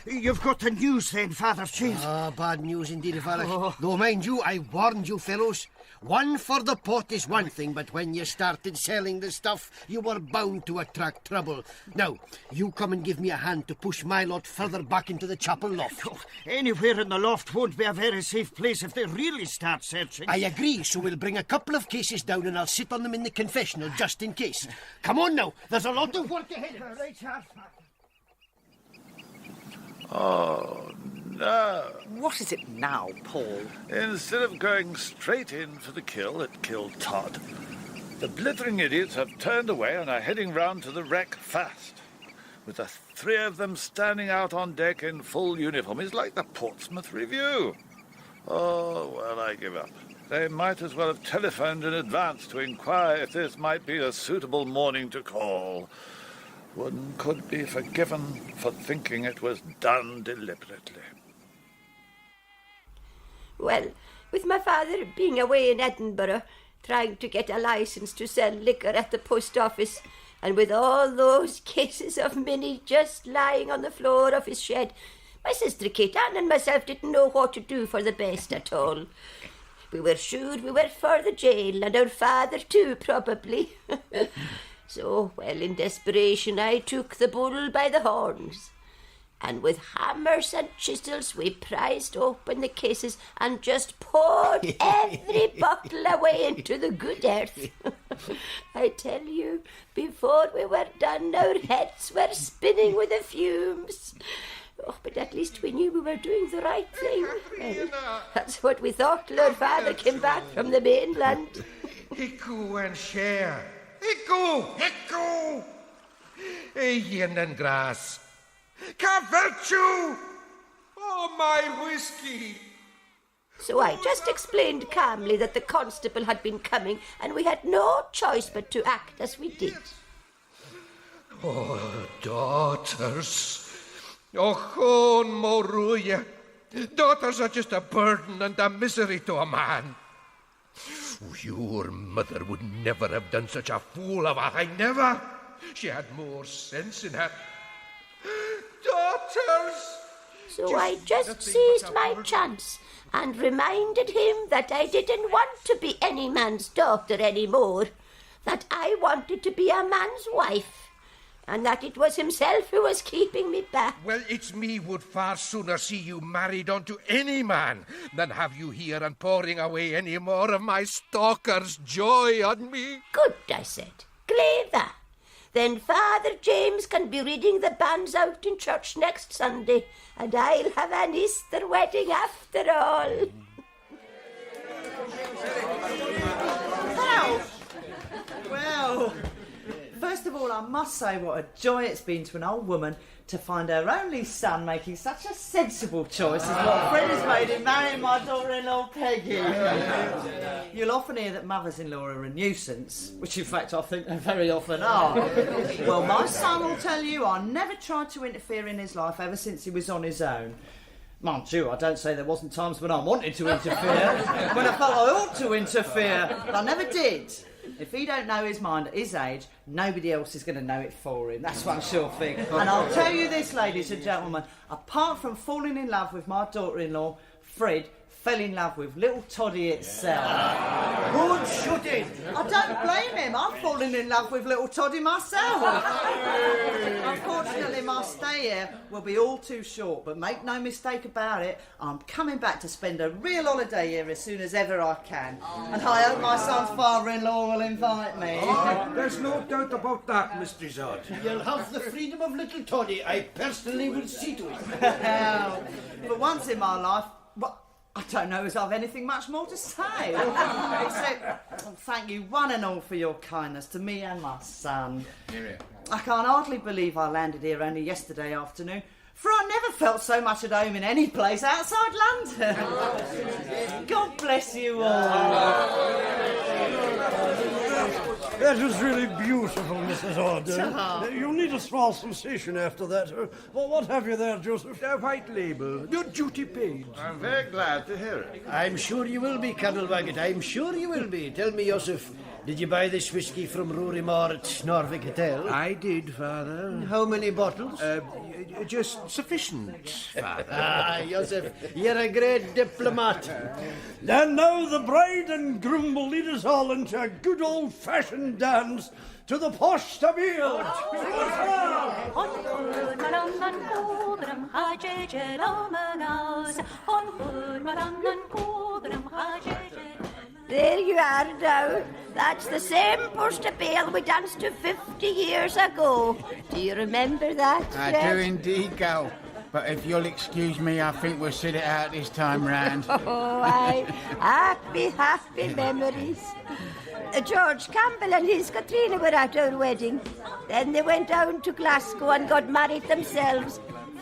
You've got the news then, Father James. Bad news indeed, Father. Though, mind you, I warned you fellows. One for the pot is one thing, but when you started selling the stuff, you were bound to attract trouble. Now, you come and give me a hand to push my lot further back into the chapel loft. Anywhere in the loft won't be a very safe place if they really start searching. I agree, so we'll bring a couple of cases down and I'll sit on them in the confessional just in case. Come on now, there's a lot of work ahead. Right, Father. Oh, no. What is it now, Paul? Instead of going straight in for the kill at Kill Todd, the blithering idiots have turned away and are heading round to the wreck fast. With the 3 of them standing out on deck in full uniform. It's like the Portsmouth Review. Oh, well, I give up. They might as well have telephoned in advance to inquire if this might be a suitable morning to call. One could be forgiven for thinking it was done deliberately. Well, with my father being away in Edinburgh, trying to get a licence to sell liquor at the post office, and with all those cases of Minnie just lying on the floor of his shed, my sister Kate Ann and myself didn't know what to do for the best at all. We were sure we were for the jail, and our father too, probably. So, well, in desperation, I took the bull by the horns. and with hammers and chisels we prized open the cases and just poured every bottle away into the good earth. I tell you, before we were done, our heads were spinning with the fumes. Oh, but at least we knew we were doing the right thing. Well, that's what we thought till our father came back from the mainland. Hiku and share. Hiku! Hiku! Yin and grass. Virtue! Oh, my whiskey! So I just explained calmly that the constable had been coming and we had no choice but to act as we did. Oh, daughters. Oh, Hon Moruya. Daughters are just a burden and a misery to a man. Your mother would never have done such a fool of a thing, never. She had more sense in her. Daughters! So I just seized my chance and reminded him that I didn't want to be any man's daughter anymore, that I wanted to be a man's wife, and that it was himself who was keeping me back. Well, it's me would far sooner see you married unto any man than have you here and pouring away any more of my stalker's joy on me. Good, I said. Clever. Then Father James can be reading the banns out in church next Sunday, and I'll have an Easter wedding after all. Well, first of all, I must say what a joy it's been to an old woman to find her only son making such a sensible choice as what Fred has made in marrying my daughter-in-law Peggy. You'll often hear that mothers-in-law are a nuisance, which in fact I think they very often are. Well, my son will tell you I never tried to interfere in his life ever since he was on his own. Mind you, I don't say there wasn't times when I wanted to interfere, when I felt I ought to interfere, but I never did. If he don't know his mind at his age, nobody else is going to know it for him. That's one sure thing. And I'll tell you this, ladies and gentlemen, apart from falling in love with my daughter-in-law, Fred fell in love with Little Todday itself. Good shooting. I don't blame him. I'm falling in love with Little Todday myself. Unfortunately, my stay here will be all too short, but make no mistake about it, I'm coming back to spend a real holiday here as soon as ever I can. And I hope my son's father-in-law will invite me. There's no doubt about that, Mr. Zod. You'll have the freedom of Little Todday. I personally will see to it. But once in my life, I don't know as I've anything much more to say. Except, thank you one and all for your kindness to me and my son. I can't hardly believe I landed here only yesterday afternoon, for I never felt so much at home in any place outside London. God bless you all. That was really beautiful, Mrs. Order. You'll need a small sensation after that. Well, what have you there, Joseph? A white label. Your duty paid. I'm very glad to hear it. I'm sure you will be, Colonel Waggett. I'm sure you will be. Tell me, Joseph, did you buy this whiskey from Rory Moore at Snorvik Hotel? I did, Father. How many bottles? Just sufficient, Father. Joseph, you're a great diplomat. And now the bride and groom will lead us all into a good old-fashioned dance to the posh stabile. There you are now. That's the same post-a-bale we danced to 50 years ago. Do you remember that, Fred? I do indeed, Gal. But if you'll excuse me, I think we'll sit it out this time round. Oh, aye. Happy memories. George Campbell and his Katrina were at our wedding. Then they went down to Glasgow and got married themselves.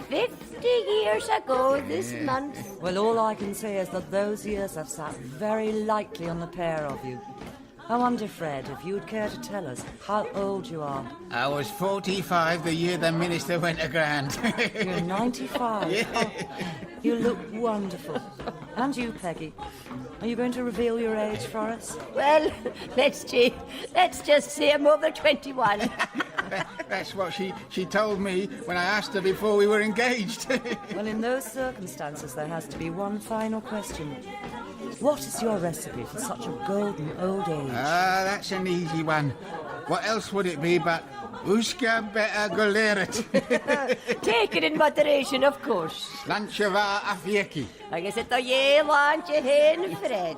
50 years ago this month. Well, all I can say is that those years have sat very lightly on the pair of you. I wonder, Fred, if you'd care to tell us how old you are. I was 45 the year the minister went aground. You're 95? Yeah. Oh, you look wonderful. And you, Peggy. Are you going to reveal your age for us? Well, let's just say I'm over 21. That's what she told me when I asked her before we were engaged. Well, in those circumstances, there has to be one final question. What is your recipe for such a golden old age? That's an easy one. What else would it be but Whisky Galore? Take it in moderation, of course. Lanchava afieki. I guess it's a ye want you hen, Fred.